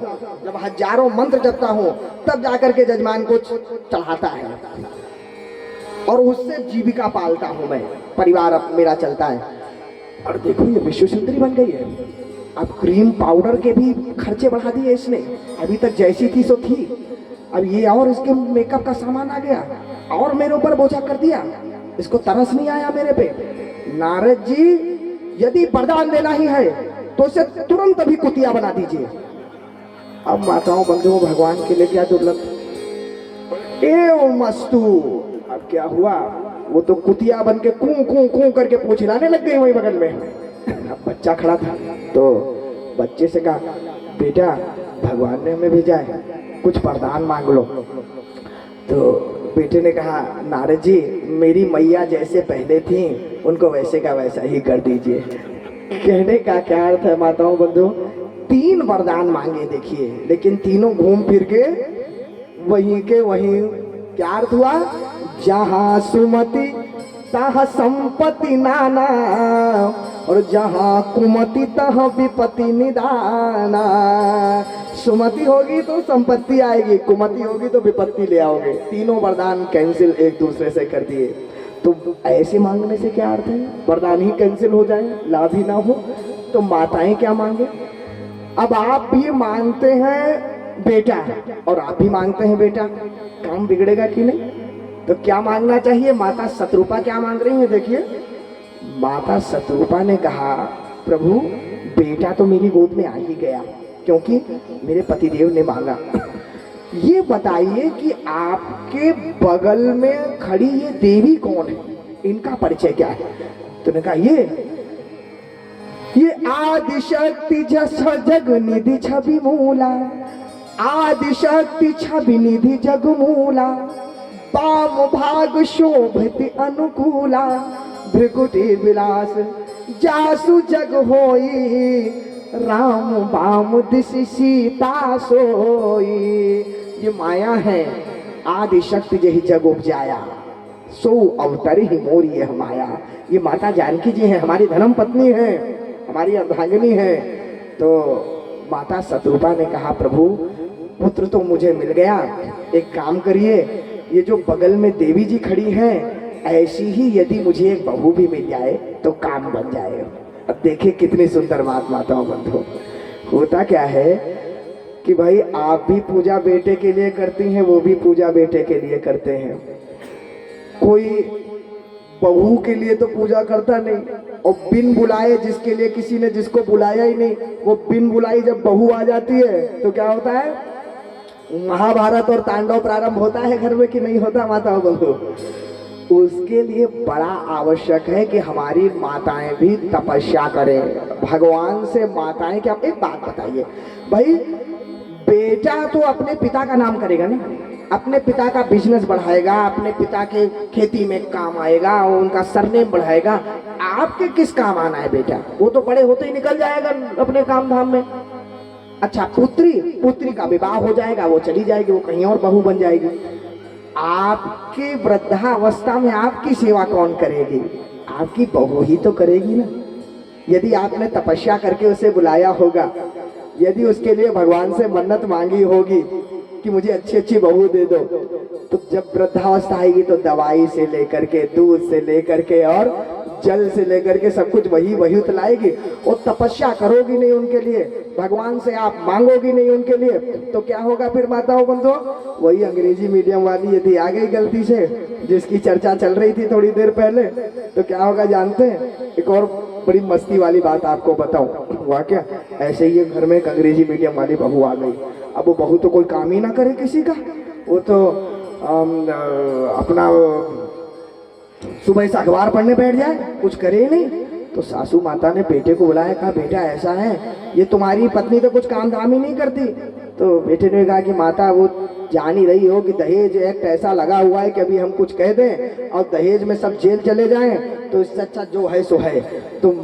जब हजारों मंत्र जपता हूँ, तब जाकर के जजमान को चढ़ाता है और उससे जीविका पालता हूँ मैं, परिवार अब मेरा चलता है। और देखो ये विश्व सुंदरी बन गई है, अब क्रीम पाउडर के भी खर्चे बढ़ा दिए इसने, अभी तक जैसी थी सो थी, अब ये और इसके मेकअप का सामान आ गया और मेरे ऊपर बोझा कर दिया, इसको तरस नहीं आया मेरे पे। नारद जी यदि वरदान देना ही है तो इसे तुरंत अभी कुतिया बना दीजिए, अब माताओं बंधुओं भगवान के लिए क्या दुर्लभ। ए मस्तू, अब क्या हुआ, वो तो कुतिया बन के कूं कूं कूं करके पूछ हिलाने लग गई वही बगल में। अब बच्चा खड़ा था तो बच्चे से कहा, बेटा भगवान ने हमें भेजा है, कुछ वरदान मांग लो। तो बेटे ने कहा, नारद जी मेरी मैया जैसे पहले थी उनको वैसे का वैसा ही कर दीजिए। कहने का क्या अर्थ है माताओं बंधु, 3 वरदान मांगे देखिए, लेकिन तीनों घूम फिर के वहीं के वहीं। क्या अर्थ हुआ, जहाँ सुमति तहाँ संपत्ति नाना, और जहाँ कुमति तहाँ विपत्ति निदाना। सुमति होगी तो संपत्ति आएगी, कुमति होगी तो विपत्ति ले आओगे। तीनों वरदान कैंसिल एक दूसरे से कर दिए। तो ऐसे मांगने से क्या अर्थ है, वरदान ही कैंसिल हो जाए, लाभ ही ना हो। तो माताएं क्या मांगे, अब आप भी मांगते हैं बेटा और आप भी मांगते हैं बेटा, काम बिगड़ेगा कि नहीं। तो क्या मांगना चाहिए, माता शत्रुपा क्या मांग रही है देखिए। माता शत्रुपा ने कहा, प्रभु बेटा तो मेरी गोद में आ ही गया क्योंकि मेरे पतिदेव ने मांगा। ये बताइए कि आपके बगल में खड़ी ये देवी कौन है, इनका परिचय क्या है। तो ने कहा ये आदि शक्ति जग निधि छवि मूला, आदि शक्ति छवि निधि जग मूला, वाम भाग शोभित अनुकूला, भृकुटी विलास जासु जग होई, राम वाम दिश सीता सोई। ये माया है, आदि शक्ति जही जग उपजाया, सो अवतर ही मोरी है माया। ये माता जानकी जी हैं, हमारी धर्म पत्नी है, हमारी अर्धांगिनी है। तो माता शत्रुपा ने कहा, प्रभु पुत्र तो मुझे मिल गया, एक काम करिए, ये जो बगल में देवी जी खड़ी हैं ऐसी ही यदि मुझे एक बहू भी मिल जाए तो काम बन जाएगा। अब देखिए कितनी सुंदर बात माताओं बंधु। होता क्या है कि भाई आप भी पूजा बेटे के लिए करती हैं, वो भी पूजा बेटे के लिए करते हैं। कोई बहू के लिए तो पूजा करता नहीं, और बिन बुलाए जिसके लिए किसी ने जिसको बुलाया ही नहीं, वो बिन बुलाई जब बहू आ जाती है तो क्या होता है, महाभारत और तांडव प्रारंभ होता है घर में कि नहीं होता माताओं बंधु। उसके लिए बड़ा आवश्यक है कि हमारी माताएं भी तपस्या करें, भगवान से माताएं। क्या एक बात बताइए भाई, बेटा तो अपने पिता का नाम करेगा ना, अपने पिता का बिजनेस बढ़ाएगा, अपने पिता के खेती में काम आएगा, उनका सरनेम बढ़ाएगा। आपके किस काम आना है बेटा, वो तो बड़े होते ही निकल जाएगा अपने काम धाम में। अच्छा पुत्री का विवाह हो जाएगा, वो चली जाएगी, वो कहीं और बहू बन जाएगी। आपके वृद्धावस्था में आपकी सेवा कौन करेगी, आपकी बहू ही तो करेगी ना। यदि आपने तपस्या करके उसे बुलाया होगा, यदि उसके लिए भगवान से मन्नत मांगी होगी कि मुझे अच्छी अच्छी बहू दे दो, तो जब वृद्धावस्था आएगी तो दवाई से लेकर के, दूध से लेकर के और जल से लेकर के सब कुछ वही उतलाएगी। और तपस्या करोगी नहीं उनके लिए, भगवान से आप मांगोगी नहीं उनके लिए, तो क्या होगा फिर माताओं बंधुओं, वही अंग्रेजी मीडियम वाली यदि आ गई गलती से, जिसकी चर्चा चल रही थी थोड़ी देर पहले, तो क्या होगा जानते हैं। एक और बड़ी मस्ती वाली बात आपको बताऊं, हुआ क्या, ऐसे ही घर में एक अंग्रेजी मीडियम वाली बहू आ गई। अब वो बहू तो कोई काम ही ना करे किसी का, वो तो अपना सुबह से अखबार पढ़ने बैठ जाए, कुछ करे ही नहीं। तो सासू माता ने बेटे को बुलाया, कहा बेटा ऐसा है, ये तुम्हारी पत्नी तो कुछ काम धाम ही नहीं करती। तो बेटे ने कहा कि माता वो जान ही रही हो कि दहेज एक्ट ऐसा लगा हुआ है कि अभी हम कुछ कह दें और दहेज में सब जेल चले जाएं, तो इससे अच्छा जो है सो है। तो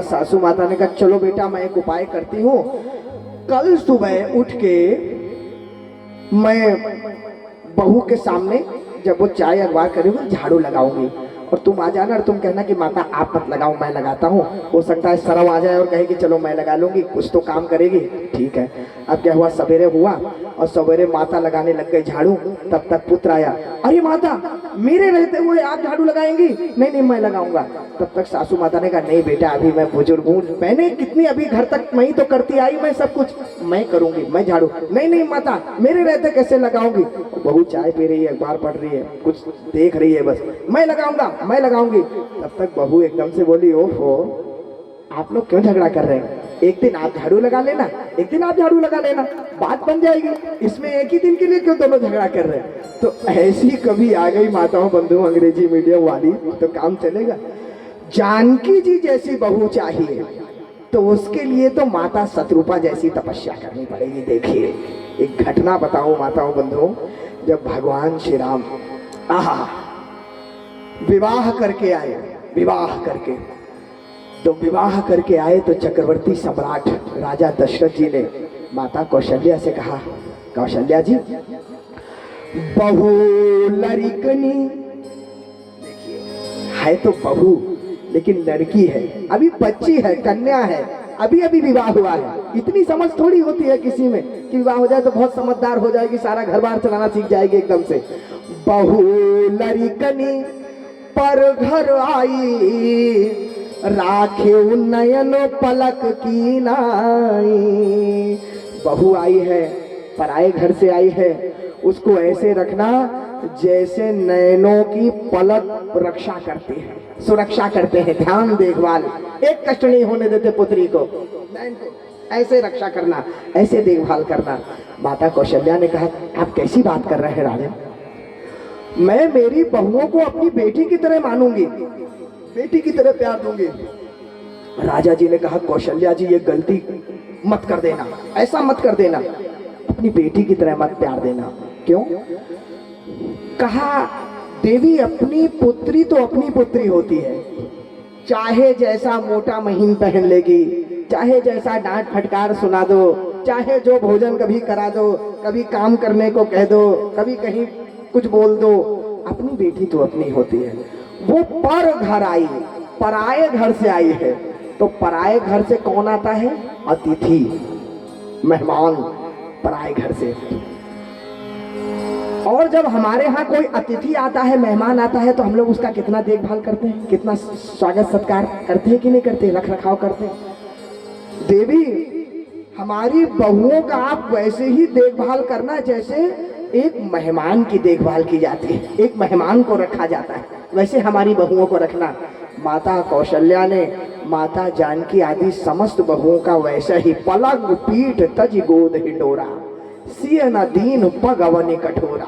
सासू माता ने कहा चलो बेटा मैं एक उपाय करती हूँ, कल सुबह उठ के मैं बहू के सामने जब वो चाय अखबार करेगी झाड़ू लगाऊंगी, और तुम आ जाना और तुम कहना कि माता आप मत लगाओ मैं लगाता हूँ। हो सकता है सरव आ जाए और कहे कि चलो मैं लगा लूंगी, कुछ तो काम करेगी। ठीक है। अब क्या हुआ, सवेरे हुआ और सवेरे माता लगाने लग गई झाड़ू। तब तक पुत्र आया, अरे माता मेरे रहते हुए आप झाड़ू लगाएंगी? नहीं नहीं मैं लगाऊंगा। तब तक सासू माता ने कहा नहीं बेटा अभी मैं बुजुर्ग हूँ, मैंने कितनी अभी घर तक मैं ही तो करती आई, मैं सब कुछ मैं करूंगी, मैं झाड़ू। नहीं नहीं माता मेरे रहते कैसे लगाऊंगी? बहू चाय पी रही है, अखबार पढ़ रही है, कुछ देख रही है, बस मैं लगाऊंगा मैं लगाऊंगी। तब तक बहू एकदम से बोली ओहो आप लोग क्यों झगड़ा कर रहे हैं? एक दिन आप झाड़ू लगा लेना, एक दिन आप झाड़ू लगा लेना, बात बन जाएगी। इसमें एक ही दिन के लिए क्यों दोनों झगड़ा कर रहे हैं? तो ऐसी कभी आ गई माताओं बंधुओं अंग्रेजी मीडियम वाली तो काम चलेगा। जानकी जी जैसी बहू चाहिए तो उसके लिए तो माता शत्रुपा जैसी तपस्या करनी पड़ेगी। देखिए एक घटना बताऊं माताओं बंधुओं, जब भगवान श्री राम विवाह करके आए, विवाह करके आए तो चक्रवर्ती सम्राट राजा दशरथ जी ने माता कौशल्या से कहा, कौशल्या जी बहू लड़कनी, देखिए है तो बहू लेकिन लड़की है, अभी बच्ची है, कन्या है, अभी अभी विवाह हुआ है। इतनी समझ थोड़ी होती है किसी में कि विवाह हो जाए तो बहुत समझदार हो जाएगी, सारा घर बार चलाना सीख जाएगी एकदम से। बहू लड़कनी पर घर आई, राखे नयन पलक की नाई। बहू आई है, पराए घर से आई है, उसको ऐसे रखना जैसे नयनों की पलक रक्षा करती है, सुरक्षा करते हैं, ध्यान देखभाल, एक कष्ट नहीं होने देते पुत्री को, नयन को ऐसे रक्षा करना, ऐसे देखभाल करना। माता कौशल्या ने कहा आप कैसी बात कर रहे हैं राजन, मैं मेरी बहुओं को अपनी बेटी की तरह मानूंगी, बेटी की तरह प्यार दूंगी। राजा जी ने कहा कौशल्या जी ये गलती मत कर देना, ऐसा मत कर देना, अपनी बेटी की तरह मत प्यार देना। क्यों? कहा देवी अपनी पुत्री तो अपनी पुत्री होती है, चाहे जैसा मोटा महीन पहन लेगी, चाहे जैसा डांट फटकार सुना दो, चाहे जो भोजन कभी करा दो, कभी काम करने को कह दो, कभी कहीं कुछ बोल दो, अपनी बेटी तो अपनी होती है। वो पर घर आई, पराये घर से आई है, तो पराये घर से कौन आता है? अतिथि, मेहमान पराये घर से। और जब हमारे यहाँ कोई अतिथि आता है, मेहमान आता है, तो हम लोग उसका कितना देखभाल करते हैं, कितना स्वागत सत्कार करते हैं कि नहीं करते, रख रखाव करते हैं। देवी हमारी बहुओं का आप वैसे ही देखभाल करना जैसे एक मेहमान की देखभाल की जाती है, एक मेहमान को रखा जाता है, वैसे हमारी बहुओं को रखना। माता कौशल्या ने माता जानकी आदि समस्त बहुओं का वैसे ही पलंग पीठ तज गोद हिडोरा, सिय न दीन पग अवनि कठोरा,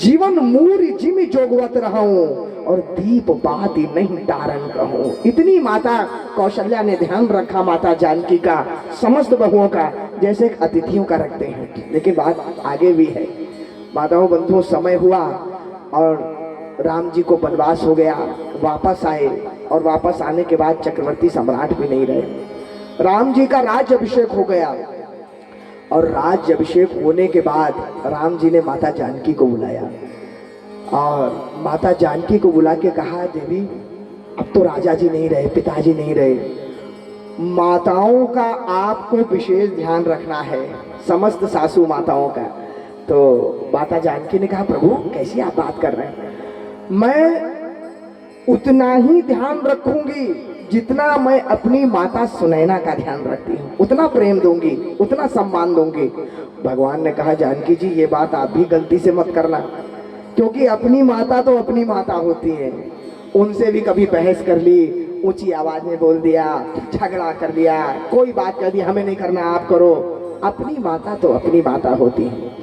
जीवन मूरी जिमि जोगवत रहूं और दीप बाती नहीं तारन कहूं। इतनी माता कौशल्या ने ध्यान रखा माता जानकी का, समस्त बहुओं का, जैसे अतिथियों का रखते हैं। लेकिन बात आगे भी है माताओं बंधुओं, समय हुआ और राम जी को वनवास हो गया, वापस आए और वापस आने के बाद चक्रवर्ती सम्राट भी नहीं रहे, राम जी का राज्य अभिषेक हो गया। और राज्य अभिषेक होने के बाद राम जी ने माता जानकी को बुलाया और माता जानकी को बुला के कहा देवी अब तो राजा जी नहीं रहे, पिताजी नहीं रहे, माताओं का आपको विशेष ध्यान रखना है, समस्त सासू माताओं का। तो माता जानकी ने कहा प्रभु कैसी आप बात कर रहे हैं, मैं उतना ही ध्यान रखूंगी जितना मैं अपनी माता सुनैना का ध्यान रखती हूँ, उतना प्रेम दूंगी, उतना सम्मान दूंगी। भगवान ने कहा जानकी जी ये बात आप भी गलती से मत करना, क्योंकि अपनी माता तो अपनी माता होती है, उनसे भी कभी बहस कर ली, ऊंची आवाज में बोल दिया, झगड़ा कर लिया, कोई बात कर दी, हमें नहीं करना आप करो, अपनी माता तो अपनी माता होती है।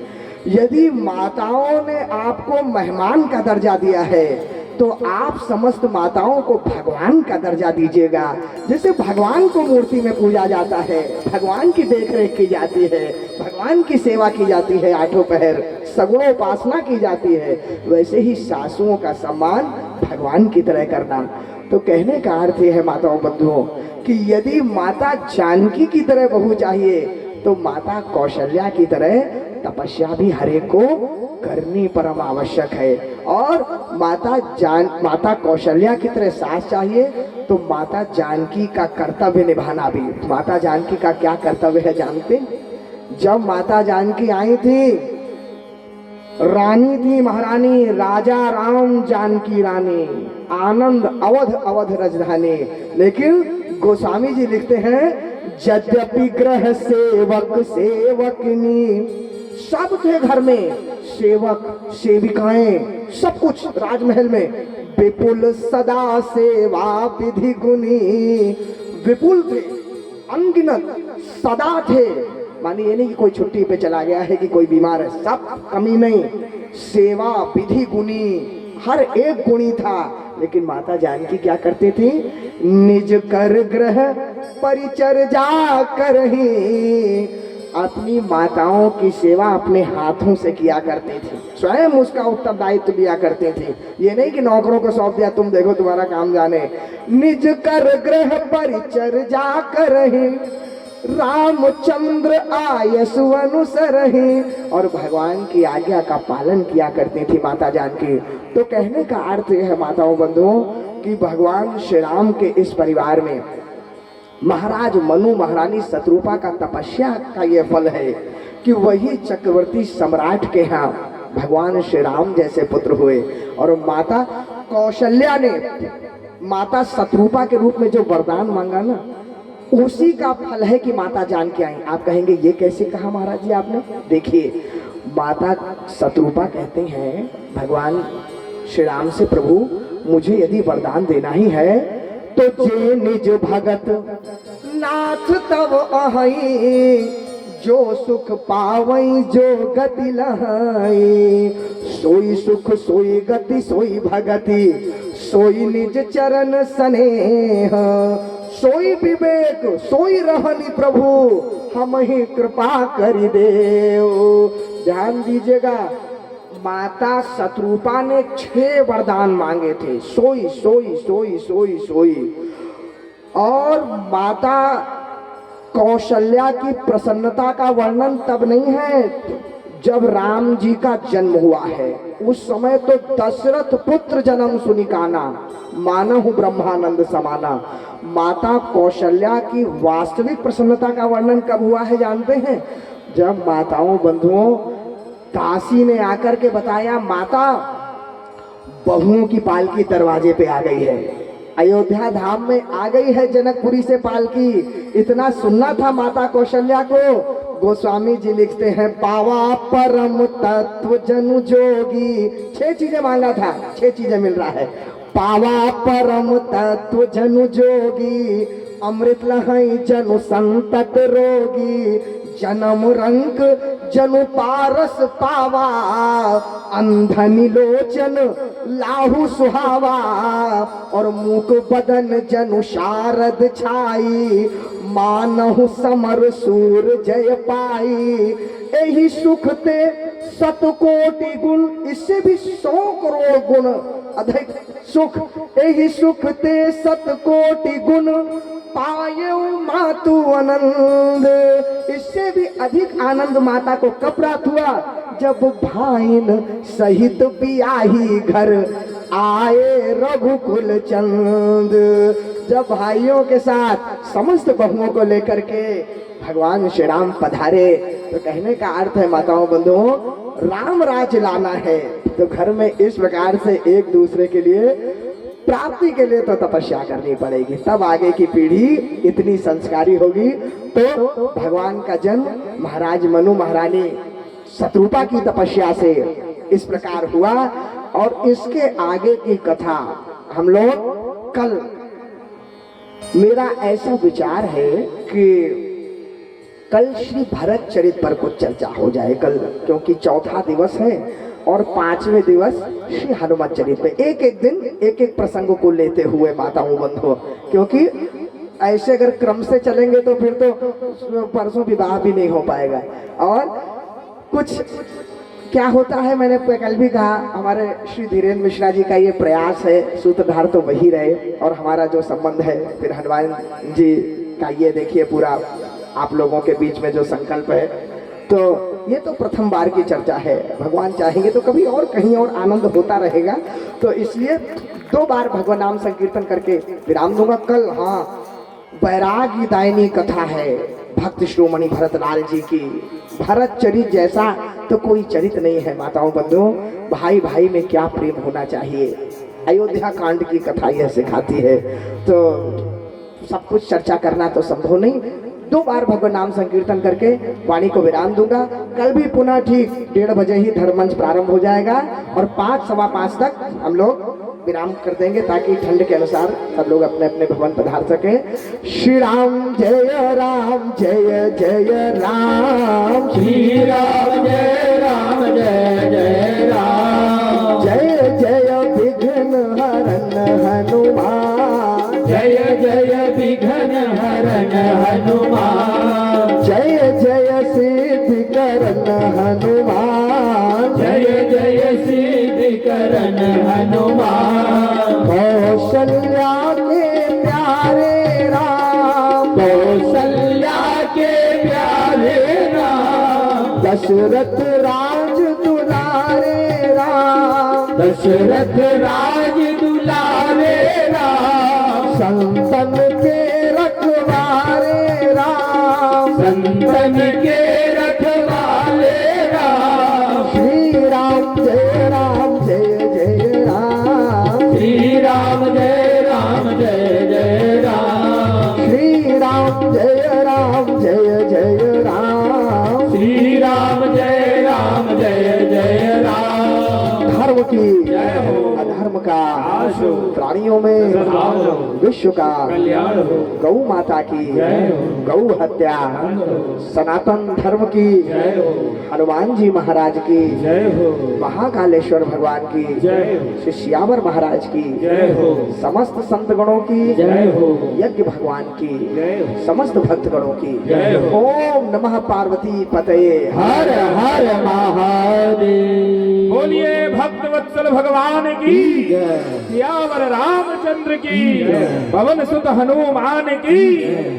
यदि माताओं ने आपको मेहमान का दर्जा दिया है तो आप समस्त माताओं को भगवान का दर्जा दीजिएगा। जैसे भगवान को मूर्ति में पूजा जाता है, भगवान की देखरेख की जाती है, भगवान की सेवा की जाती है, आठों पहर सगुण उपासना की जाती है, वैसे ही सासुओं का सम्मान भगवान की तरह करना। तो कहने का अर्थ यह है माताओं बंधुओं कि यदि माता जानकी की तरह बहू चाहिए तो माता कौशल्या की तरह तपस्या भी हरेक को करनी परम आवश्यक है। और माता कौशल्या की तरह सास चाहिए तो माता जानकी का कर्तव्य निभाना भी। माता जानकी का क्या कर्तव्य है जानते? जब माता जानकी आई थी, रानी थी, महारानी, राजा राम जानकी रानी, आनंद अवध अवध राजधानी। लेकिन गोस्वामी जी लिखते हैं यद्यपि ग्रह सेवक सेवकनी, सब थे घर में, सेवक सेविकाएं सब कुछ राजमहल में, विपुल सदा सेवा विधि गुनी, विपुल थे अनगिनत सदा थे। मानी ये नहीं कि कोई छुट्टी पे चला गया है कि कोई बीमार है, सब कमी नहीं, सेवा विधि गुणी, हर एक गुणी था। लेकिन माता जानकी क्या करती थी? निज कर ग्रह परिचर्या करही, अपनी माताओं की सेवा अपने हाथों से किया करते थे, स्वयं उसका उत्तरदायित्व लिया करते थे। ये नहीं कि नौकरों को सौंप दिया तुम देखो तुम्हारा काम जाने। निज कर ग्रह परिचर्या करही, रामचंद्र आयसु अनुसरहि, और भगवान की आज्ञा का पालन किया करती थी माता जानकी। तो कहने का अर्थ यह है माताओं बंधुओं कि भगवान श्री राम के इस परिवार में महाराज मनु महारानी शत्रुपा का तपस्या का यह फल है कि वही चक्रवर्ती सम्राट के यहाँ भगवान श्री राम जैसे पुत्र हुए। और माता कौशल्या ने माता शत्रुपा के रूप में जो वरदान मांगा ना, उसी का फल है कि माता जानकी आई। आप कहेंगे ये कैसे कहा महाराज जी आपने? देखिए, माता शत्रुपा कहते हैं भगवान श्री राम से, प्रभु मुझे यदि वरदान देना ही है तो जे निज भगत नाथ तब अहई, जो सुख पावई जो गति लहाई, सोई सुख सोई गति सोई भगति, सोई निज चरण स्नेह, सोई विवेक सोई रहनी प्रभु, हम ही कृपा करि देव। ध्यान दीजिएगा, माता शत्रुपा ने 6 वरदान मांगे थे, सोई सोई सोई सोई सोई। और माता कौशल्या की प्रसन्नता का वर्णन तब नहीं है जब राम जी का जन्म हुआ है, उस समय तो दशरथ पुत्र जन्म सुनिकाना, मानहु ब्रह्मानंद समाना। माता कौशल्या की वास्तविक प्रसन्नता का वर्णन कब हुआ है जानते हैं? जब माताओं बंधुओं दासी ने आकर के बताया, माता बहुओं की पालकी दरवाजे पे आ गई है, अयोध्या धाम में आ गई है जनकपुरी से पालकी। इतना सुनना था माता कौशल्या को। गोस्वामी जी लिखते हैं, पावा परम तत्व जनु जोगी, 6 चीजें मांगा था, 6 चीजें मिल रहा है। पावा परम तत्व जनु जोगी, अमृत लहई जनु संतत रोगी, जन्म रंग जनु पारस पावा, अंधनि लोचन लाहु सुहावा, और मूक बदन जनु शारद छाई, मानहु समर सूर जय पाई। यही सुख ते 7 कोटि गुण, इससे भी 100 करोड़ गुण अधिक सुख, यही सुख ते 7 कोटि गुण, पायो मातु आनंद। इससे भी अधिक आनंद माता को कब प्राप्त हुआ? जब भाइन सहित बियाही घर आए रघुकुल चंद। जब भाइयों के साथ समस्त बहुओं को लेकर के भगवान श्री राम पधारे, तो कहने का अर्थ है माताओं बंधुओं, राम राज लाना है तो घर में इस प्रकार से एक दूसरे के लिए प्राप्ति के लिए तो तपस्या करनी पड़ेगी, तब आगे की पीढ़ी इतनी संस्कारी होगी। तो भगवान का जन्म महाराज मनु महारानी शत्रुपा की तपस्या से इस प्रकार हुआ। और इसके आगे की कथा हम लोग कल, मेरा ऐसा विचार है कि कल श्री भरत चरित पर कुछ चर्चा हो जाए कल, क्योंकि 4था दिवस है और 5वें दिवस श्री हनुमत चरित पे एक एक दिन एक एक प्रसंग को लेते हुए माताओं बंधुओं, क्योंकि ऐसे अगर क्रम से चलेंगे तो फिर तो परसों विवाह भी नहीं हो पाएगा। और कुछ क्या होता है, मैंने कल भी कहा, हमारे श्री धीरेन्द्र मिश्रा जी का ये प्रयास है, सूत्रधार तो वही रहे, और हमारा जो संबंध है फिर हनुमान जी का ये देखिए पूरा आप लोगों के बीच में जो संकल्प है। तो ये तो प्रथम बार की चर्चा है, भगवान चाहेंगे तो कभी और कहीं और आनंद होता रहेगा। तो इसलिए 2 बार भगवान नाम संकीर्तन करके विराम दूंगा कल। हाँ, वैराग्य दायिनी कथा है भक्त श्रोमणि भरत लाल जी की। भरत चरित जैसा तो कोई चरित नहीं है माताओं बंधुओं। भाई भाई में क्या प्रेम होना चाहिए, अयोध्या कांड की कथा यह सिखाती है। तो सब कुछ चर्चा करना तो संभव नहीं, 2 बार भगवान नाम संकीर्तन करके वाणी को विराम दूंगा। कल भी पुनः ठीक 1:30 बजे ही धर्म मंच प्रारंभ हो जाएगा और 5 सवा 5 तक हम लोग विराम कर देंगे ताकि ठंड के अनुसार सब लोग अपने अपने भवन पधार सके। श्री राम जय राम जय जय राम, श्री राम जय राम जय जय राम, जय जय विघ्न हरन हनुमान, जय जय विघ्न हरन हनुमान, जय जय सिद्धि करन हनुमान, जय जय सिद्धि करन हनुमान, कौशल्या के प्यारे राम, कौशल्या के प्यारे राम, दशरथ राज दुलारे राम, दशरथ राज दुलारे राम, संतन के रखवारे राम, संतन के रखवाले राम, श्री राम जय राम जय जय राम, श्री राम जय राम जय जय राम, श्री राम जय राम जय जय राम, श्री राम जय राम जय जय राम, धर्म की जय हो, अधर्म का नाश हो, प्राणियों में सद्भाव हो, विश्व का कल्याण हो, गौ माता की जय हो, गौ हत्या, सनातन धर्म की जय हो, हनुमान जी महाराज की, जय हो, महाकालेश्वर भगवान की, जय हो, श्री श्यावर महाराज की, जय हो, समस्त संत गणों की, जय हो, यज्ञ भगवान की, जय हो, समस्त भक्त गणों की, जय हो। ओम नमः पार्वती पतये हर हर महादेव। बोलिए भक्त वत्सल भगवान की, जय। सियावर रामचंद्र की, जय। पवन सुत हनुमान की,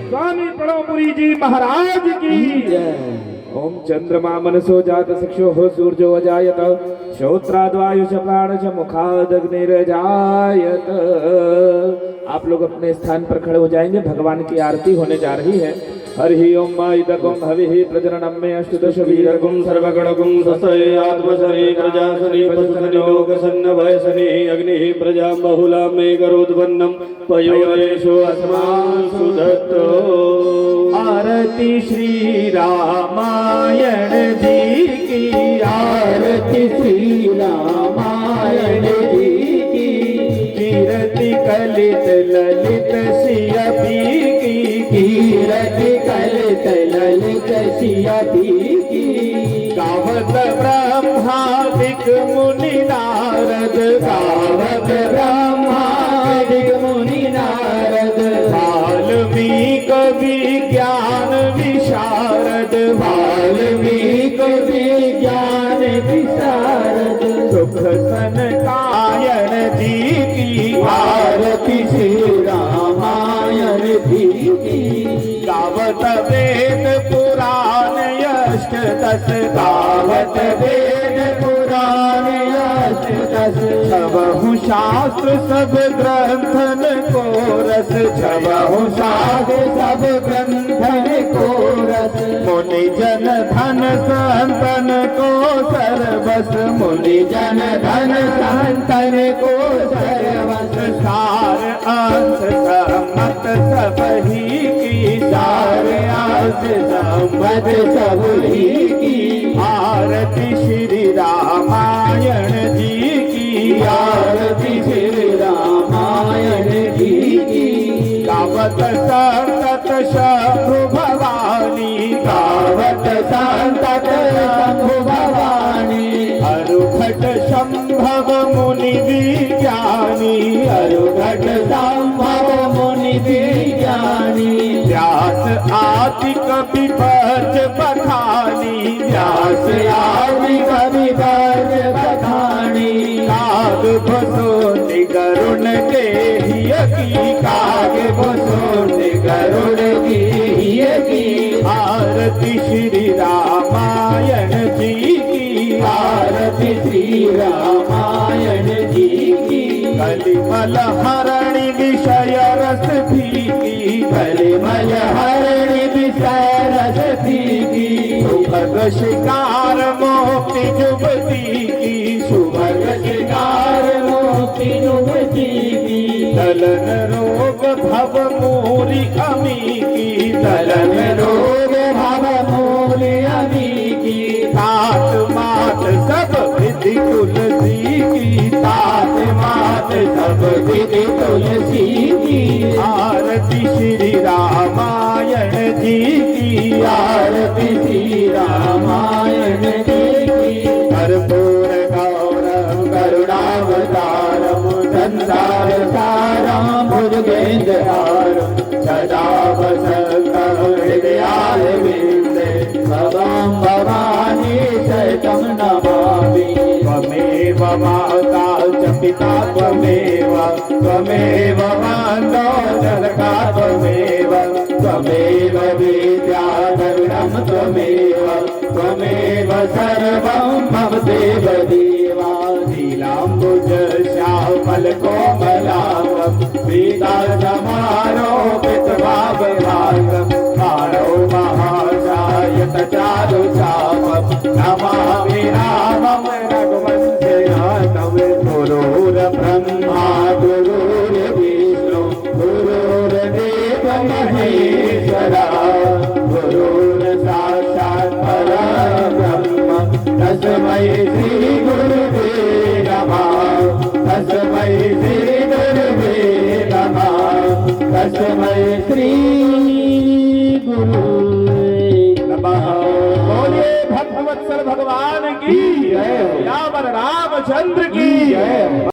स्वामी प्रणवपुरी जी महाराज की। जय। ओम चंद्रमा मनसो जात चक्षु सूर्यो अजायत, श्रोत्राद्वायुष प्राणश मुखादग्निर्जायत। आप लोग अपने स्थान पर खड़े हो जाएंगे, भगवान की आरती होने जा रही है। हरि ओम माइदकम हविहि प्रजननम में अष्टदश वीरगुम सर्वगणगुम स्वस्ते आत्मसरि प्रजासनि पशुसनि लोकसन्न भयसनि अग्निः प्रजा बहुला मे करोद्वन्नम पयोरेषु अस्मान् सुदत्तो। आरती श्री रामायण जी की, आरती श्री रामायण जी की, कीर्ति कलित ललित सिया पी की, कीर्ति कलित ललित सिया पी की, गावत ब्रह्मादिक मुनि नारद, गावत ब्रह्मादिक मुनि नारद, वाल्मीक विज्ञान विशारद, वाल्मीक विज्ञान विशारद, सुख सनकायन जी की, आरती श्री रामायण जी की, गावत वेद पुराण अष्टदश, गावत वेद पुराण अष्टदश, छबहु शास्त्र सब ग्रंथन को रस, छबहु शास्त्र सब ग्रंथन को रस, मुनि जन धन संतन को सर्वस, मुनि जन धन संतन को सर्वस, सार अंश सम्मत सब ही की, सार अंश सम्मत सब ही की, आरती श्री रामायण जी की, आरती श्री रामायण जी की, गावत संतत शंभु भवानी, गावत संतत शंभु भवानी, अरुघट संभव मुनि विज्ञानी, अरुघट संभव मुनि विज्ञानी, व्यास आदि कवि पच बखानी, व्यास आदि कवि पच बखानी, काग भसोनि गरुण के हिय की, काग भसोनि गरुड़ की हिय की, आरती श्री रामायण जी की, आरती श्री रामायण जी की, कलिमल हरणि विषय रस फीकी, कलिमल हरणि विषय रस फीकी, सुभग शिकार मोक्ति जुबती की, सुभग शिकार मोक्ति जुबती की, दलन रोग भव मूरी अमी की, दलन रोग भव मूल अमी की, तात मात सब विधि तुलसी की, तात मात दीदी तुलसी की आरती श्री रामायण जी की आरती श्री रामायण जी की कर्पूर गौरम करुणावतारम संसार सारम भुजगेन्द्रहारम सदा वसन्तं हृदयारविन्दे भवं भवानी सहितं नमामि त्वमेव माता च पिता त्वमेव त्वमेव माता जनका त्वमेव त्वमेव विद्याधरणं त्वमेव त्वमेव सर्वं मम देव देवा नीलाम्बुज श्यामल कोमलावं पीतासमारोपित भावभागं कालो महासायत चारु चापं नमामि रामं रघुवंशनाथं गुरुर्ब्रह्मा गुरुर्विष्णु गुरुर्देव महेश्वरा गुरुर्साक्षात् परब्रह्म तस्मै श्री गुरुवे नमः तस्मै श्री गुरुवे नमः तस्मै श्री गुरुवे नमः। बोलिए भक्तवत्सल भगवान की जय, यावर रामचंद्र की जय।